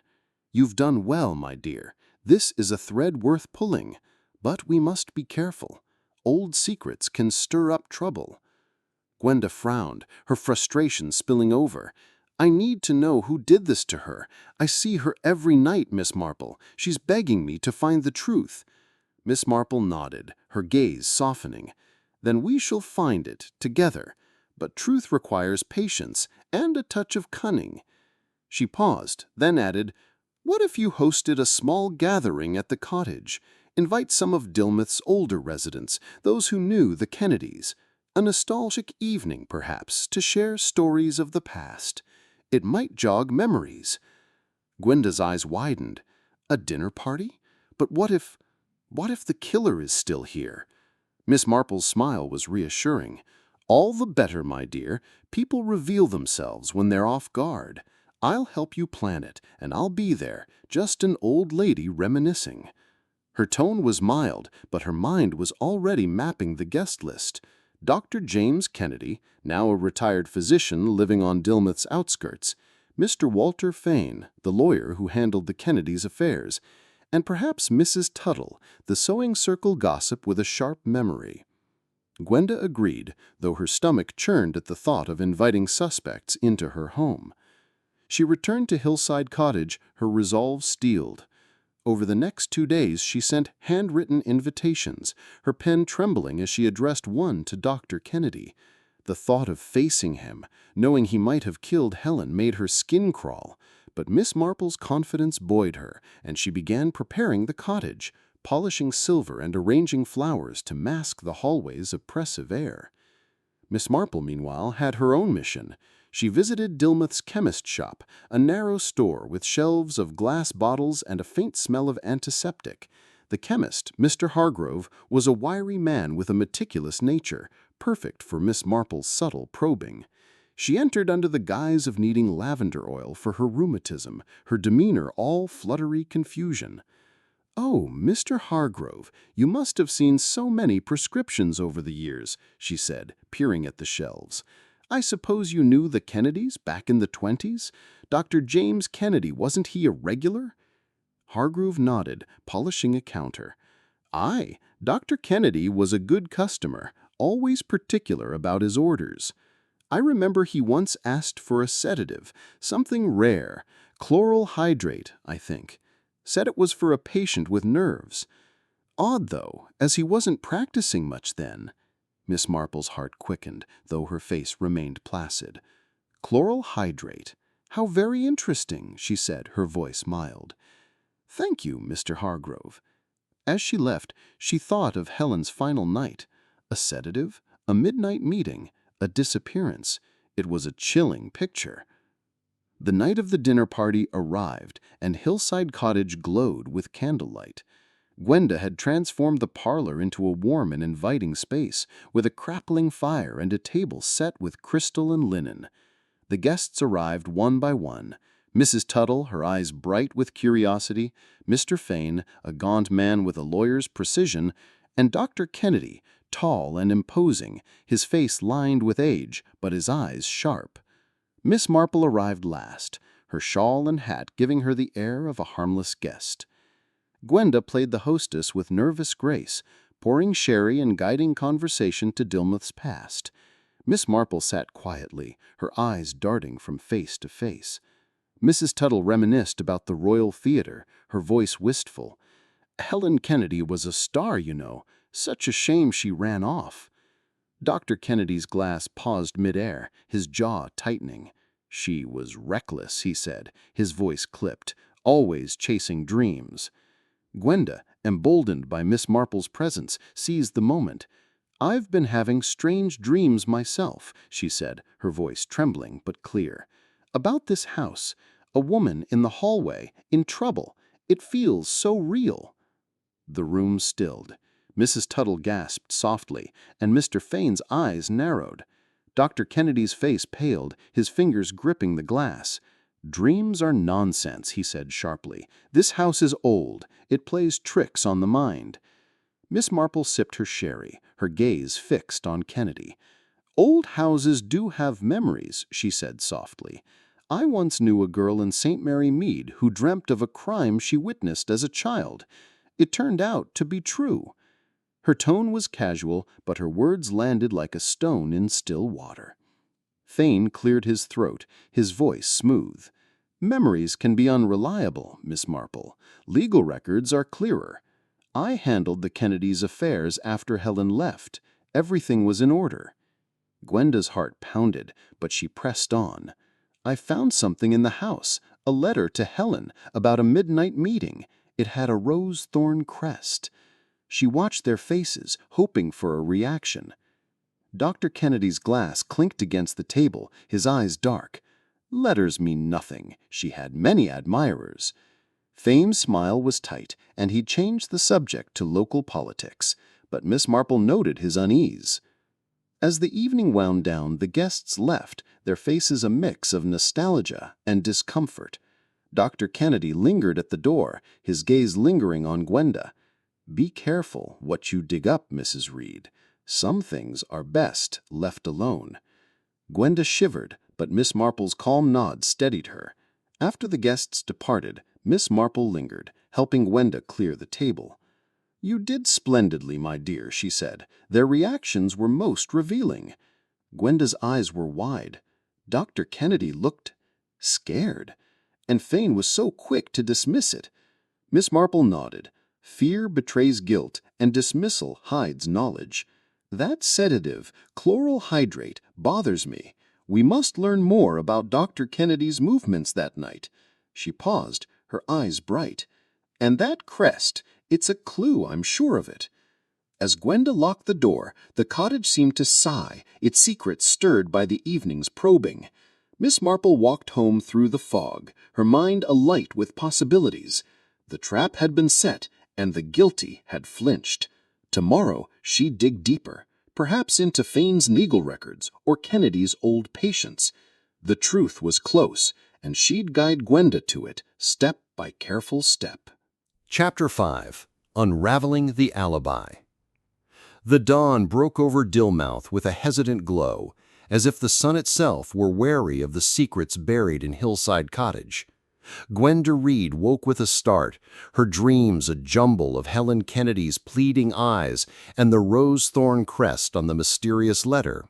"You've done well, my dear. This is a thread worth pulling. But we must be careful. Old secrets can stir up trouble." Gwenda frowned, her frustration spilling over. "I need to know who did this to her. I see her every night, Miss Marple. She's begging me to find the truth." Miss Marple nodded, her gaze softening. "Then we shall find it, together. But truth requires patience and a touch of cunning." She paused, then added, "What if you hosted a small gathering at the cottage? Invite some of Dilmouth's older residents, those who knew the Kennedys. A nostalgic evening, perhaps, to share stories of the past. It might jog memories." Gwenda's eyes widened. "A dinner party? But what if the killer is still here?" Miss Marple's smile was reassuring. "All the better, my dear. People reveal themselves when they're off guard. I'll help you plan it, and I'll be there, just an old lady reminiscing." Her tone was mild, but her mind was already mapping the guest list. Dr. James Kennedy, now a retired physician living on Dilmouth's outskirts, Mr. Walter Fane, the lawyer who handled the Kennedys' affairs, and perhaps Mrs. Tuttle, the sewing circle gossip with a sharp memory. Gwenda agreed, though her stomach churned at the thought of inviting suspects into her home. She returned to Hillside Cottage, her resolve steeled. Over the next 2 days she sent handwritten invitations, her pen trembling as she addressed one to Dr. Kennedy. The thought of facing him, knowing he might have killed Helen, made her skin crawl. But Miss Marple's confidence buoyed her, and she began preparing the cottage, polishing silver and arranging flowers to mask the hallway's oppressive air. Miss Marple, meanwhile, had her own mission. She visited Dilmouth's chemist shop, a narrow store with shelves of glass bottles and a faint smell of antiseptic. The chemist, Mr. Hargrove, was a wiry man with a meticulous nature, perfect for Miss Marple's subtle probing. She entered under the guise of needing lavender oil for her rheumatism, her demeanor all fluttery confusion. "Oh, Mr. Hargrove, you must have seen so many prescriptions over the years," she said, peering at the shelves. "I suppose you knew the Kennedys back in the 20s? Dr. James Kennedy, wasn't he a regular?" Hargrove nodded, polishing a counter. "Aye, Dr. Kennedy was a good customer, always particular about his orders. I remember he once asked for a sedative, something rare, chloral hydrate, I think. Said it was for a patient with nerves. Odd, though, as he wasn't practicing much then." Miss Marple's heart quickened, though her face remained placid. "Chloral hydrate. How very interesting," she said, her voice mild. "Thank you, Mr. Hargrove." As she left, she thought of Helen's final night. A sedative, a midnight meeting, a disappearance. It was a chilling picture. The night of the dinner party arrived, and Hillside Cottage glowed with candlelight. Gwenda had transformed the parlor into a warm and inviting space, with a crackling fire and a table set with crystal and linen. The guests arrived one by one. Mrs. Tuttle, her eyes bright with curiosity, Mr. Fane, a gaunt man with a lawyer's precision, and Dr. Kennedy, tall and imposing, his face lined with age, but his eyes sharp. Miss Marple arrived last, her shawl and hat giving her the air of a harmless guest. Gwenda played the hostess with nervous grace, pouring sherry and guiding conversation to Dilmouth's past. Miss Marple sat quietly, her eyes darting from face to face. Mrs. Tuttle reminisced about the Royal Theatre, her voice wistful. "Helen Kennedy was a star, you know. Such a shame she ran off." Dr. Kennedy's glass paused midair, his jaw tightening. She was reckless, he said, his voice clipped, always chasing dreams. Gwenda, emboldened by Miss Marple's presence, seized the moment. "I've been having strange dreams myself," she said, her voice trembling but clear. "About this house, a woman in the hallway, in trouble. It feels so real." The room stilled. Mrs. Tuttle gasped softly, and Mr. Fane's eyes narrowed. Dr. Kennedy's face paled, his fingers gripping the glass. "Dreams are nonsense," he said sharply. "This house is old. It plays tricks on the mind." Miss Marple sipped her sherry, her gaze fixed on Kennedy. "Old houses do have memories," she said softly. "I once knew a girl in St. Mary Mead who dreamt of a crime she witnessed as a child. It turned out to be true." Her tone was casual, but her words landed like a stone in still water. Fane cleared his throat, his voice smooth. "Memories can be unreliable, Miss Marple. Legal records are clearer. I handled the Kennedys' affairs after Helen left. Everything was in order." Gwenda's heart pounded, but she pressed on. "I found something in the house, a letter to Helen about a midnight meeting. It had a rose-thorn crest." She watched their faces, hoping for a reaction. Dr. Kennedy's glass clinked against the table, his eyes dark. "Letters mean nothing. She had many admirers." Fame's smile was tight, and he changed the subject to local politics, but Miss Marple noted his unease. As the evening wound down, the guests left, their faces a mix of nostalgia and discomfort. Dr. Kennedy lingered at the door, his gaze lingering on Gwenda. "Be careful what you dig up, Mrs. Reed. Some things are best left alone." Gwenda shivered, but Miss Marple's calm nod steadied her. After the guests departed, Miss Marple lingered, helping Gwenda clear the table. "You did splendidly, my dear," she said. "Their reactions were most revealing." Gwenda's eyes were wide. Dr. Kennedy looked scared, and Fane was so quick to dismiss it. Miss Marple nodded. "Fear betrays guilt, and dismissal hides knowledge. That sedative, chloral hydrate, bothers me. We must learn more about Dr. Kennedy's movements that night." She paused, her eyes bright. "And that crest, it's a clue, I'm sure of it." As Gwenda locked the door, the cottage seemed to sigh, its secrets stirred by the evening's probing. Miss Marple walked home through the fog, her mind alight with possibilities. The trap had been set, and the guilty had flinched. Tomorrow she'd dig deeper, perhaps into Fane's legal records or Kennedy's old patients. The truth was close, and she'd guide Gwenda to it, step by careful step. Chapter 5. Unraveling the Alibi. The dawn broke over Dillmouth with a hesitant glow, as if the sun itself were wary of the secrets buried in Hillside Cottage. Gwenda Reed woke with a start, her dreams a jumble of Helen Kennedy's pleading eyes and the rose-thorn crest on the mysterious letter.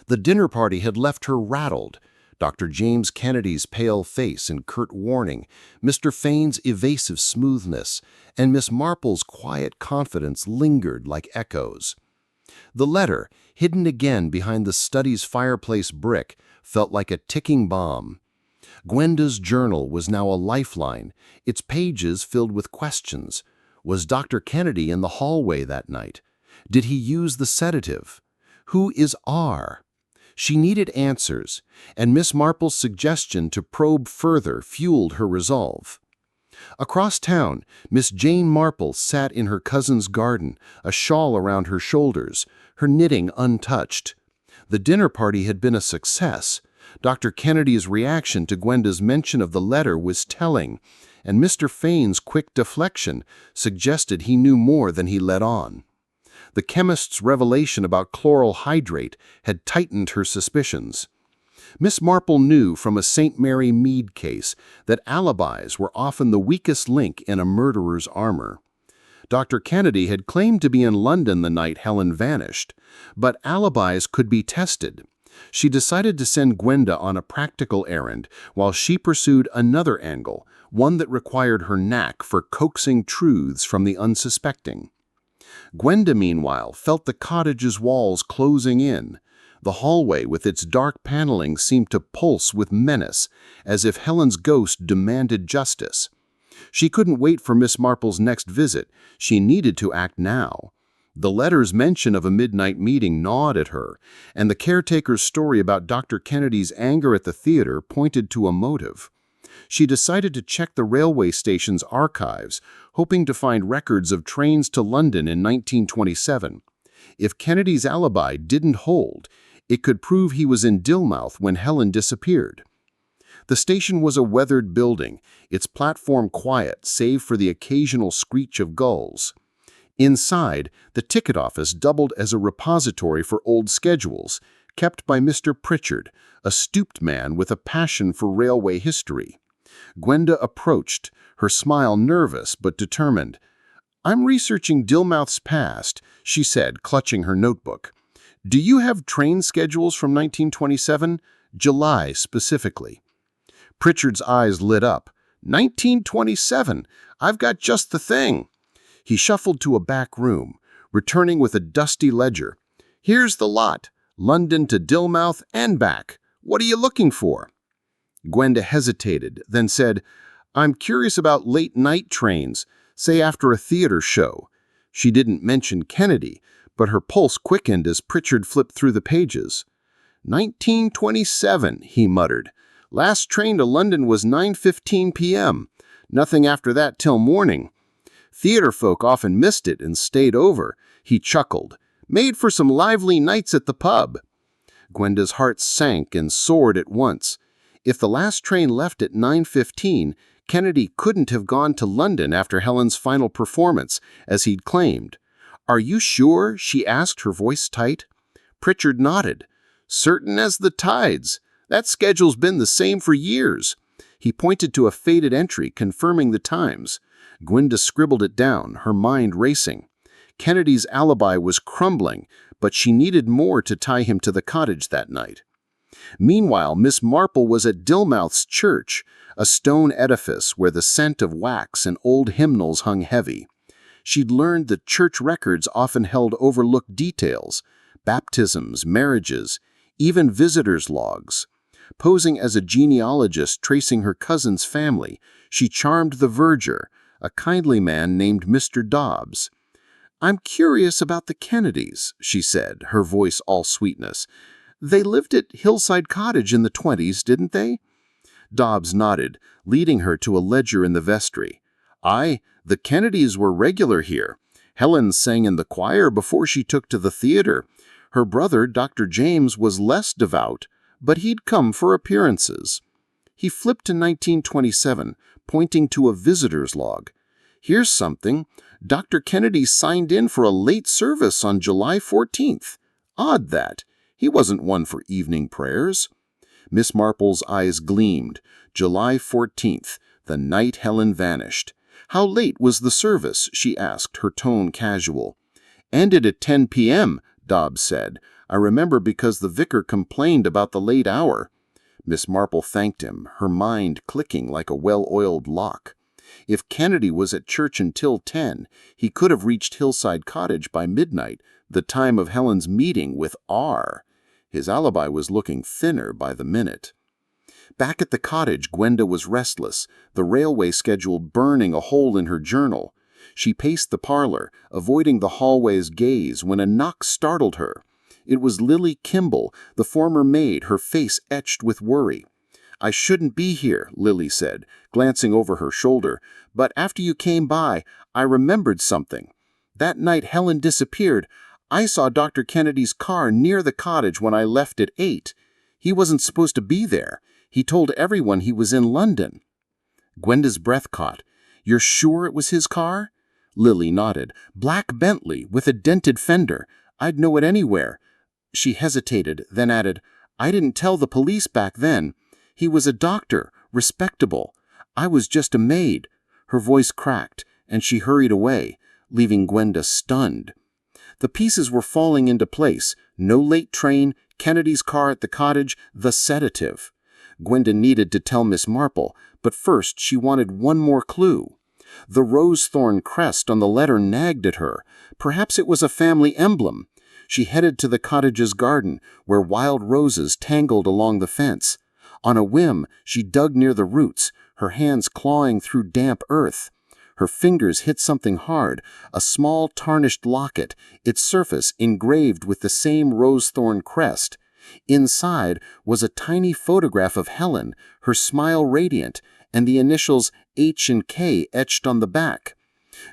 The dinner party had left her rattled. Dr. James Kennedy's pale face and curt warning, Mr. Fane's evasive smoothness, and Miss Marple's quiet confidence lingered like echoes. The letter, hidden again behind the study's fireplace brick, felt like a ticking bomb. Gwenda's journal was now a lifeline, its pages filled with questions. Was Dr. Kennedy in the hallway that night? Did he use the sedative? Who is R? She needed answers, and Miss Marple's suggestion to probe further fueled her resolve. Across town, Miss Jane Marple sat in her cousin's garden, a shawl around her shoulders, her knitting untouched. The dinner party had been a success. Dr. Kennedy's reaction to Gwenda's mention of the letter was telling, and Mr. Fane's quick deflection suggested he knew more than he let on. The chemist's revelation about chloral hydrate had tightened her suspicions. Miss Marple knew from a St. Mary Mead case that alibis were often the weakest link in a murderer's armor. Dr. Kennedy had claimed to be in London the night Helen vanished, but alibis could be tested. She decided to send Gwenda on a practical errand while she pursued another angle, one that required her knack for coaxing truths from the unsuspecting. Gwenda, meanwhile, felt the cottage's walls closing in. The hallway with its dark paneling seemed to pulse with menace, as if Helen's ghost demanded justice. She couldn't wait for Miss Marple's next visit. She needed to act now. The letter's mention of a midnight meeting gnawed at her, and the caretaker's story about Dr. Kennedy's anger at the theater pointed to a motive. She decided to check the railway station's archives, hoping to find records of trains to London in 1927. If Kennedy's alibi didn't hold, it could prove he was in Dilmouth when Helen disappeared. The station was a weathered building, its platform quiet save for the occasional screech of gulls. Inside, the ticket office doubled as a repository for old schedules, kept by Mr. Pritchard, a stooped man with a passion for railway history. Gwenda approached, her smile nervous but determined. "I'm researching Dilmouth's past," she said, clutching her notebook. "Do you have train schedules from 1927? July, specifically." Pritchard's eyes lit up. 1927! I've got just the thing. He shuffled to a back room, returning with a dusty ledger. "Here's the lot. London to Dilmouth and back. What are you looking for?" Gwenda hesitated, then said, "I'm curious about late-night trains, say after a theater show." She didn't mention Kennedy, but her pulse quickened as Pritchard flipped through the pages. 1927, he muttered. "Last train to London was 9:15 p.m. Nothing after that till morning. Theater folk often missed it and stayed over," he chuckled. "Made for some lively nights at the pub." Gwenda's heart sank and soared at once. If the last train left at 9:15, Kennedy couldn't have gone to London after Helen's final performance, as he'd claimed. "Are you sure?" she asked, her voice tight. Pritchard nodded. "Certain as the tides. That schedule's been the same for years." He pointed to a faded entry confirming the times. Gwenda scribbled it down, her mind racing. Kennedy's alibi was crumbling, but she needed more to tie him to the cottage that night. Meanwhile, Miss Marple was at Dilmouth's church, a stone edifice where the scent of wax and old hymnals hung heavy. She'd learned that church records often held overlooked details, baptisms, marriages, even visitors' logs. Posing as a genealogist tracing her cousin's family, she charmed the verger, a kindly man named Mr. Dobbs. "I'm curious about the Kennedys," she said, her voice all sweetness. "They lived at Hillside Cottage in the 20s, didn't they?" Dobbs nodded, leading her to a ledger in the vestry. "Aye, the Kennedys were regular here. Helen sang in the choir before she took to the theater. Her brother, Dr. James, was less devout, but he'd come for appearances." He flipped to 1927, pointing to a visitor's log. "Here's something. Dr. Kennedy signed in for a late service on July 14th. Odd that. He wasn't one for evening prayers." Miss Marple's eyes gleamed. July 14th, the night Helen vanished. "How late was the service?" she asked, her tone casual. "Ended at 10 p.m., Dobbs said. "I remember because the vicar complained about the late hour." Miss Marple thanked him, her mind clicking like a well-oiled lock. If Kennedy was at church until 10, he could have reached Hillside Cottage by midnight, the time of Helen's meeting with R. His alibi was looking thinner by the minute. Back at the cottage, Gwenda was restless, the railway schedule burning a hole in her journal. She paced the parlor, avoiding the hallway's gaze, when a knock startled her. It was Lily Kimball, the former maid, her face etched with worry. "I shouldn't be here," Lily said, glancing over her shoulder, "but after you came by, I remembered something. That night Helen disappeared, I saw Dr. Kennedy's car near the cottage when I left at 8. He wasn't supposed to be there. He told everyone he was in London." Gwenda's breath caught. "You're sure it was his car?" Lily nodded. "Black Bentley with a dented fender. I'd know it anywhere." She hesitated, then added, "I didn't tell the police back then. He was a doctor, respectable. I was just a maid." Her voice cracked, and she hurried away, leaving Gwenda stunned. The pieces were falling into place. No late train, Kennedy's car at the cottage, the sedative. Gwenda needed to tell Miss Marple, but first she wanted one more clue. The rose-thorn crest on the letter nagged at her. Perhaps it was a family emblem. She headed to the cottage's garden, where wild roses tangled along the fence. On a whim, she dug near the roots, her hands clawing through damp earth. Her fingers hit something hard, a small tarnished locket, its surface engraved with the same rose-thorn crest. Inside was a tiny photograph of Helen, her smile radiant, and the initials H and K etched on the back.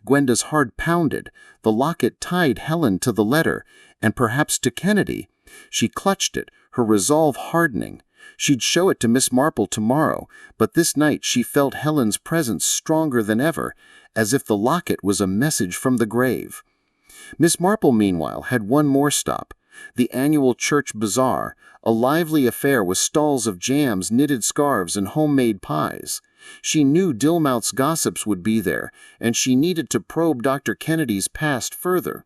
Gwenda's heart pounded. The locket tied Helen to the letter, and perhaps to Kennedy. She clutched it, her resolve hardening. She'd show it to Miss Marple tomorrow, but this night she felt Helen's presence stronger than ever, as if the locket was a message from the grave. Miss Marple, meanwhile, had one more stop. The annual church bazaar, a lively affair with stalls of jams, knitted scarves, and homemade pies. She knew Dilmouth's gossips would be there, and she needed to probe Dr. Kennedy's past further.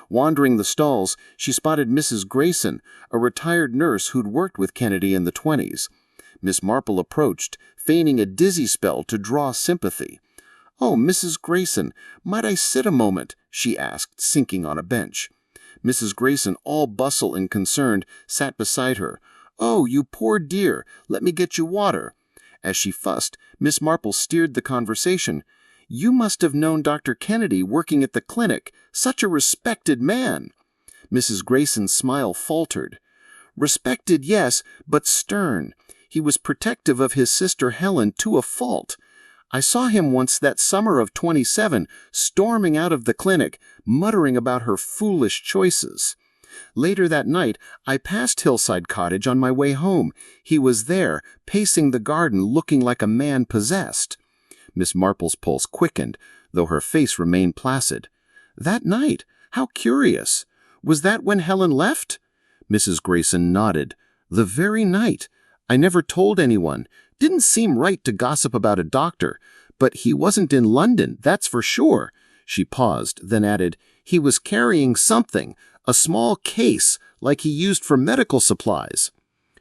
Wandering the stalls, she spotted Mrs. Grayson, a retired nurse who'd worked with Kennedy in the 20s. Miss Marple approached, feigning a dizzy spell to draw sympathy. "Oh, Mrs. Grayson, might I sit a moment?" she asked, sinking on a bench. Mrs. Grayson, all bustle and concerned, sat beside her. "Oh, you poor dear, let me get you water." As she fussed, Miss Marple steered the conversation. "You must have known Dr. Kennedy working at the clinic. Such a respected man." Mrs. Grayson's smile faltered. "Respected, yes, but stern. He was protective of his sister Helen to a fault. I saw him once that summer of 27, storming out of the clinic, muttering about her foolish choices. Later that night, I passed Hillside Cottage on my way home. He was there, pacing the garden, looking like a man possessed." Miss Marple's pulse quickened, though her face remained placid. "That night? How curious. Was that when Helen left?" Mrs. Grayson nodded. "The very night. I never told anyone. Didn't seem right to gossip about a doctor. But he wasn't in London, that's for sure." She paused, then added, "He was carrying something, a small case, like he used for medical supplies."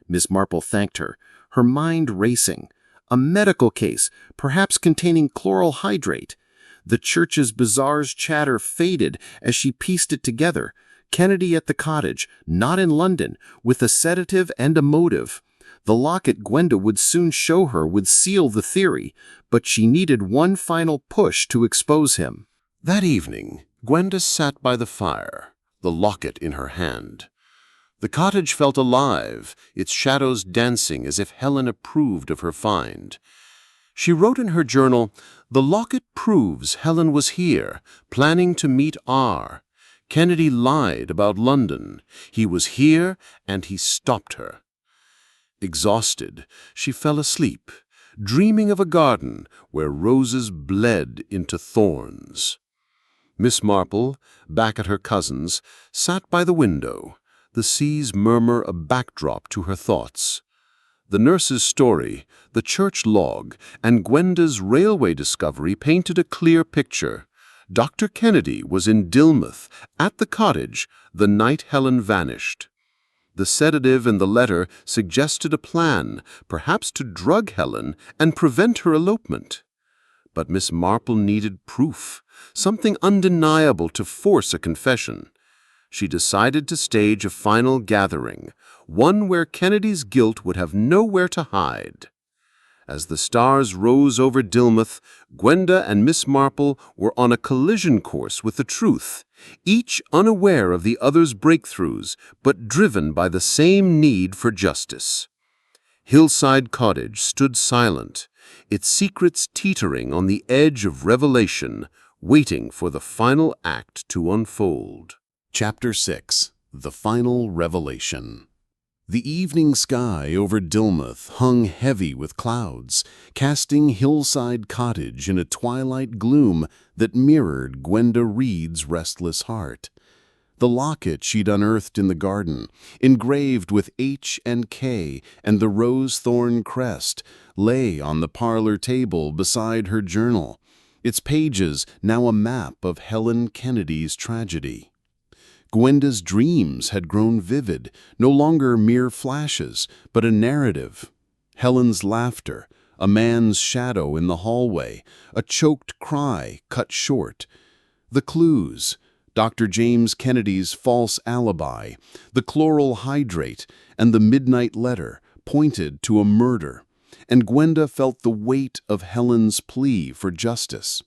Miss Marple thanked her, her mind racing. A medical case, perhaps containing chloral hydrate. The church's bazaar's chatter faded as she pieced it together. Kennedy at the cottage, not in London, with a sedative and a motive. The locket Gwenda would soon show her would seal the theory, but she needed one final push to expose him. That evening, Gwenda sat by the fire, the locket in her hand. The cottage felt alive, its shadows dancing as if Helen approved of her find. She wrote in her journal, "The locket proves Helen was here, planning to meet R. Kennedy lied about London. He was here, and he stopped her." Exhausted, she fell asleep, dreaming of a garden where roses bled into thorns. Miss Marple, back at her cousin's, sat by the window, the sea's murmur a backdrop to her thoughts. The nurse's story, the church log, and Gwenda's railway discovery painted a clear picture. Dr. Kennedy was in Dilmouth, at the cottage, the night Helen vanished. The sedative in the letter suggested a plan, perhaps to drug Helen and prevent her elopement. But Miss Marple needed proof, something undeniable to force a confession. She decided to stage a final gathering, one where Kennedy's guilt would have nowhere to hide. As the stars rose over Dilmouth, Gwenda and Miss Marple were on a collision course with the truth, each unaware of the other's breakthroughs, but driven by the same need for justice. Hillside Cottage stood silent, its secrets teetering on the edge of revelation, waiting for the final act to unfold. Chapter 6. The Final Revelation. The evening sky over Dilmouth hung heavy with clouds, casting Hillside Cottage in a twilight gloom that mirrored Gwenda Reed's restless heart. The locket she'd unearthed in the garden, engraved with H and K and the rose-thorn crest, lay on the parlor table beside her journal, its pages now a map of Helen Kennedy's tragedy. Gwenda's dreams had grown vivid, no longer mere flashes, but a narrative. Helen's laughter, a man's shadow in the hallway, a choked cry cut short. The clues, Dr. James Kennedy's false alibi, the chloral hydrate, and the midnight letter pointed to a murder, and Gwenda felt the weight of Helen's plea for justice.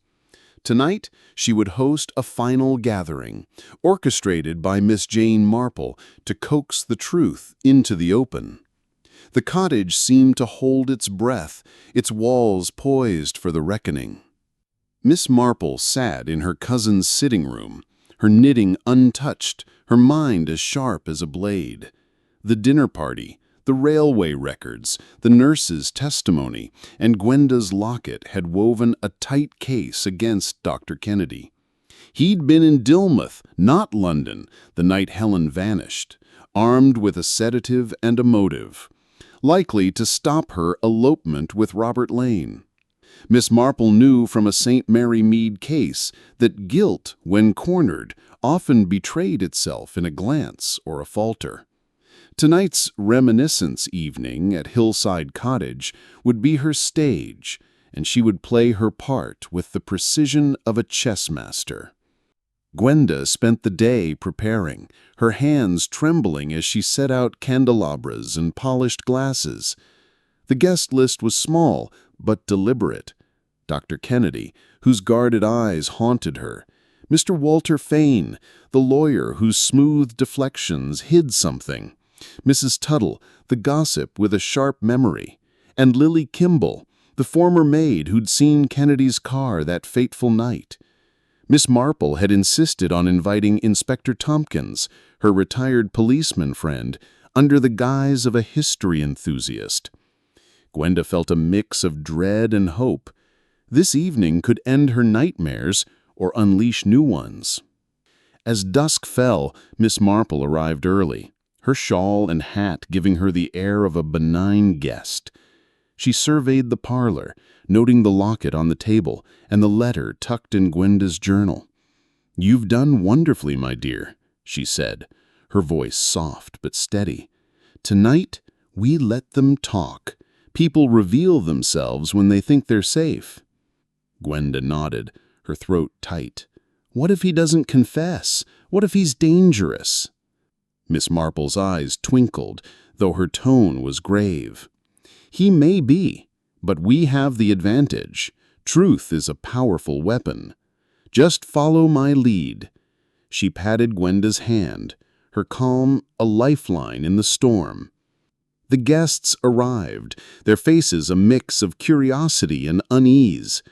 Tonight, she would host a final gathering, orchestrated by Miss Jane Marple to coax the truth into the open. The cottage seemed to hold its breath, its walls poised for the reckoning. Miss Marple sat in her cousin's sitting room, her knitting untouched, her mind as sharp as a blade. The dinner party, the railway records, the nurse's testimony, and Gwenda's locket had woven a tight case against Dr. Kennedy. He'd been in Dilmouth, not London, the night Helen vanished, armed with a sedative and a motive, likely to stop her elopement with Robert Lane. Miss Marple knew from a St. Mary Mead case that guilt, when cornered, often betrayed itself in a glance or a falter. Tonight's reminiscence evening at Hillside Cottage would be her stage, and she would play her part with the precision of a chess master. Gwenda spent the day preparing, her hands trembling as she set out candelabras and polished glasses. The guest list was small, but deliberate. Dr. Kennedy, whose guarded eyes haunted her, Mr. Walter Fane, the lawyer whose smooth deflections hid something, Mrs. Tuttle, the gossip with a sharp memory, and Lily Kimball, the former maid who'd seen Kennedy's car that fateful night. Miss Marple had insisted on inviting Inspector Tompkins, her retired policeman friend, under the guise of a history enthusiast. Gwenda felt a mix of dread and hope. This evening could end her nightmares or unleash new ones. As dusk fell, Miss Marple arrived early, her shawl and hat giving her the air of a benign guest. She surveyed the parlor, noting the locket on the table and the letter tucked in Gwenda's journal. "You've done wonderfully, my dear," she said, her voice soft but steady. "Tonight, we let them talk. People reveal themselves when they think they're safe." Gwenda nodded, her throat tight. "What if he doesn't confess? What if he's dangerous?" Miss Marple's eyes twinkled, though her tone was grave. "He may be, but we have the advantage. Truth is a powerful weapon. Just follow my lead." She patted Gwenda's hand, her calm a lifeline in the storm. The guests arrived, their faces a mix of curiosity and unease.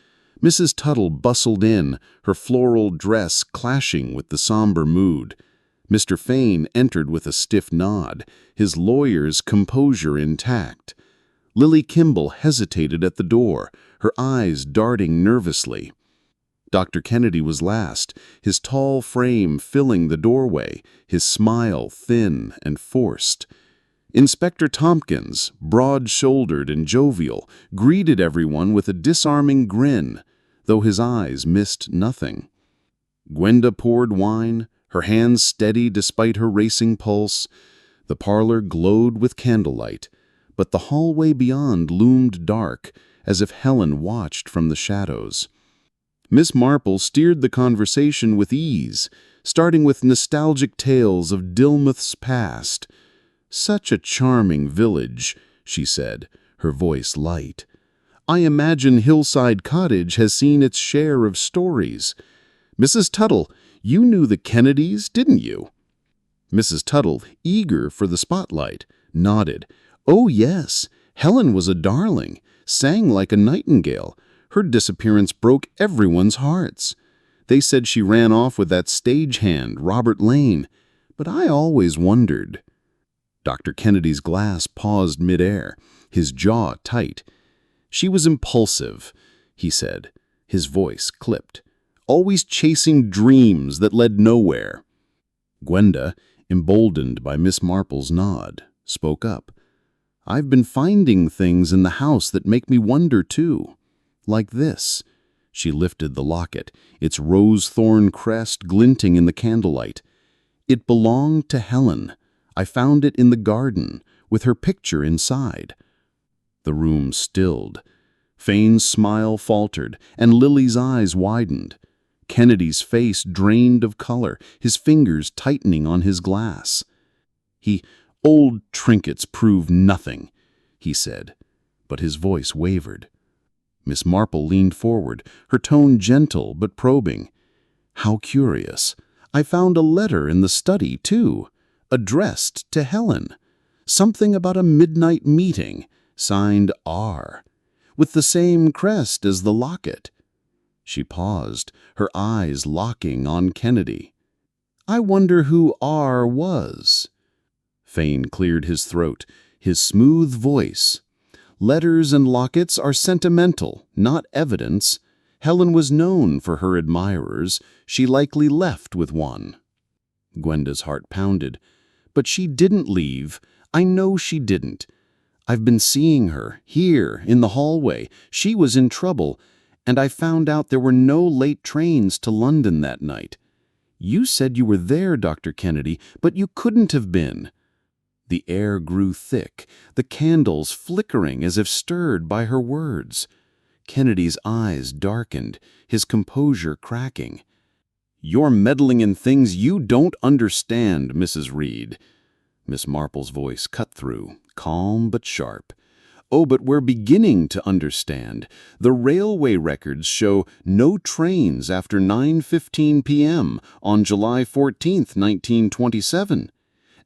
Mrs. Tuttle bustled in, her floral dress clashing with the somber mood. Mr. Fane entered with a stiff nod, his lawyer's composure intact. Lily Kimball hesitated at the door, her eyes darting nervously. Dr. Kennedy was last, his tall frame filling the doorway, his smile thin and forced. Inspector Tompkins, broad-shouldered and jovial, greeted everyone with a disarming grin, though his eyes missed nothing. Gwenda poured wine, her hands steady despite her racing pulse. The parlor glowed with candlelight, but the hallway beyond loomed dark, as if Helen watched from the shadows. Miss Marple steered the conversation with ease, starting with nostalgic tales of Dilmouth's past. "Such a charming village," she said, her voice light. "I imagine Hillside Cottage has seen its share of stories. Mrs. Tuttle, you knew the Kennedys, didn't you?" Mrs. Tuttle, eager for the spotlight, nodded. "Oh, yes. Helen was a darling, sang like a nightingale. Her disappearance broke everyone's hearts. They said she ran off with that stagehand, Robert Lane, but I always wondered." Dr. Kennedy's glass paused midair, his jaw tight. "She was impulsive," he said, his voice clipped, "always chasing dreams that led nowhere." Gwenda, emboldened by Miss Marple's nod, spoke up. "I've been finding things in the house that make me wonder, too. Like this." She lifted the locket, its rose-thorn crest glinting in the candlelight. "It belonged to Helen. I found it in the garden, with her picture inside." The room stilled. Fane's smile faltered, and Lily's eyes widened. Kennedy's face drained of color, his fingers tightening on his glass. Old trinkets prove nothing, he said, but his voice wavered. Miss Marple leaned forward, her tone gentle but probing. How curious. I found a letter in the study, too, addressed to Helen. Something about a midnight meeting, signed R, with the same crest as the locket. She paused, her eyes locking on Kennedy. I wonder who R was. Fane cleared his throat, his smooth voice. Letters and lockets are sentimental, not evidence. Helen was known for her admirers. She likely left with one. Gwenda's heart pounded. But she didn't leave. I know she didn't. I've been seeing her, here, in the hallway. She was in trouble, and I found out there were no late trains to London that night. You said you were there, Dr. Kennedy, but you couldn't have been. The air grew thick, the candles flickering as if stirred by her words. Kennedy's eyes darkened, his composure cracking. You're meddling in things you don't understand, Mrs. Reed. Miss Marple's voice cut through, calm but sharp. Oh, but we're beginning to understand. The railway records show no trains after 9:15 p.m. on July 14th, 1927.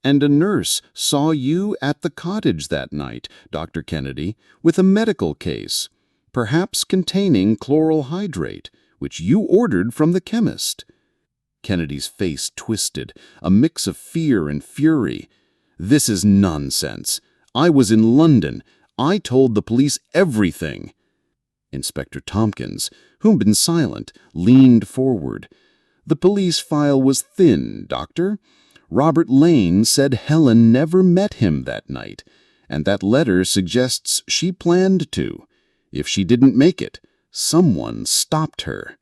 And a nurse saw you at the cottage that night, Dr. Kennedy, with a medical case, perhaps containing chloral hydrate, which you ordered from the chemist. Kennedy's face twisted, a mix of fear and fury. This is nonsense. I was in London. I told the police everything. Inspector Tompkins, who'd been silent, leaned forward. The police file was thin, Doctor. Robert Lane said Helen never met him that night, and that letter suggests she planned to. If she didn't make it, someone stopped her.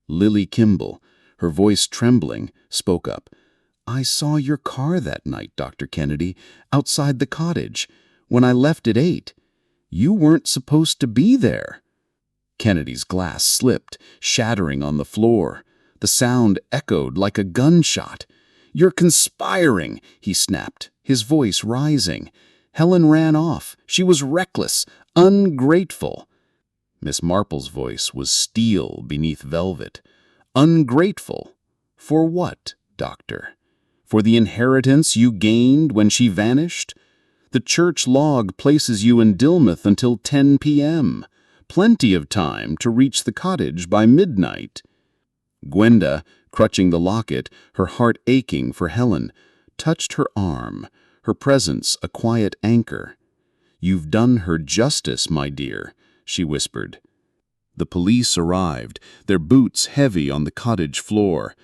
Lily Kimball, her voice trembling, spoke up. I saw your car that night, Dr. Kennedy, outside the cottage, when I left at 8. You weren't supposed to be there. Kennedy's glass slipped, shattering on the floor. The sound echoed like a gunshot. You're conspiring, he snapped, his voice rising. Helen ran off. She was reckless, ungrateful. Miss Marple's voice was steel beneath velvet. Ungrateful. For what, Doctor? For the inheritance you gained when she vanished? The church log places you in Dilmouth until 10 p.m. Plenty of time to reach the cottage by midnight. Gwenda, clutching the locket, her heart aching for Helen, touched her arm, her presence a quiet anchor. You've done her justice, my dear, she whispered. The police arrived, their boots heavy on the cottage floor.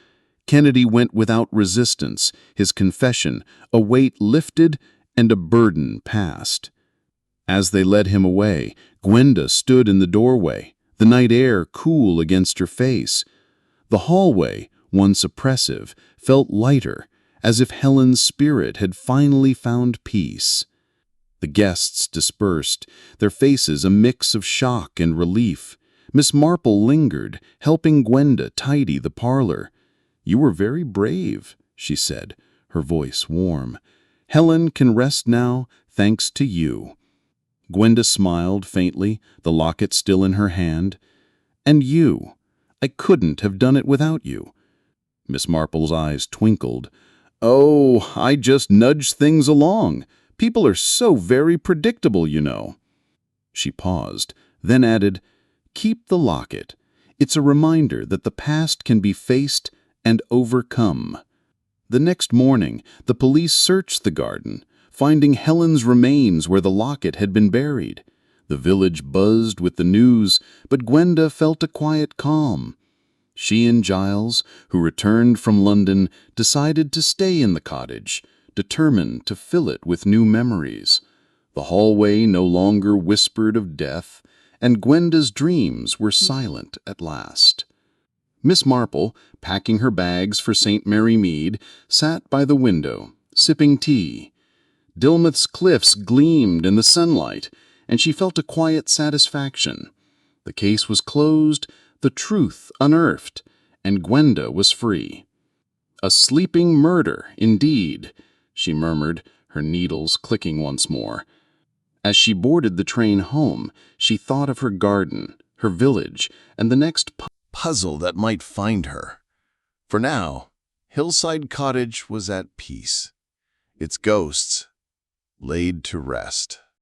Kennedy went without resistance, his confession, a weight lifted and a burden passed. As they led him away, Gwenda stood in the doorway, the night air cool against her face. The hallway, once oppressive, felt lighter, as if Helen's spirit had finally found peace. The guests dispersed, their faces a mix of shock and relief. Miss Marple lingered, helping Gwenda tidy the parlor. You were very brave, she said, her voice warm. Helen can rest now, thanks to you. Gwenda smiled faintly, the locket still in her hand. And you. I couldn't have done it without you. Miss Marple's eyes twinkled. Oh, I just nudged things along. People are so very predictable, you know. She paused, then added, Keep the locket. It's a reminder that the past can be faced and overcome. The next morning, the police searched the garden, finding Helen's remains where the locket had been buried. The village buzzed with the news, but Gwenda felt a quiet calm. She and Giles, who returned from London, decided to stay in the cottage, determined to fill it with new memories. The hallway no longer whispered of death, and Gwenda's dreams were silent at last. Miss Marple, packing her bags for St. Mary Mead, sat by the window, sipping tea. Dilmouth's cliffs gleamed in the sunlight, and she felt a quiet satisfaction. The case was closed, the truth unearthed, and Gwenda was free. A sleeping murder, indeed, she murmured, her needles clicking once more. As she boarded the train home, she thought of her garden, her village, and the next puzzle that might find her. For now, Hillside Cottage was at peace, its ghosts laid to rest.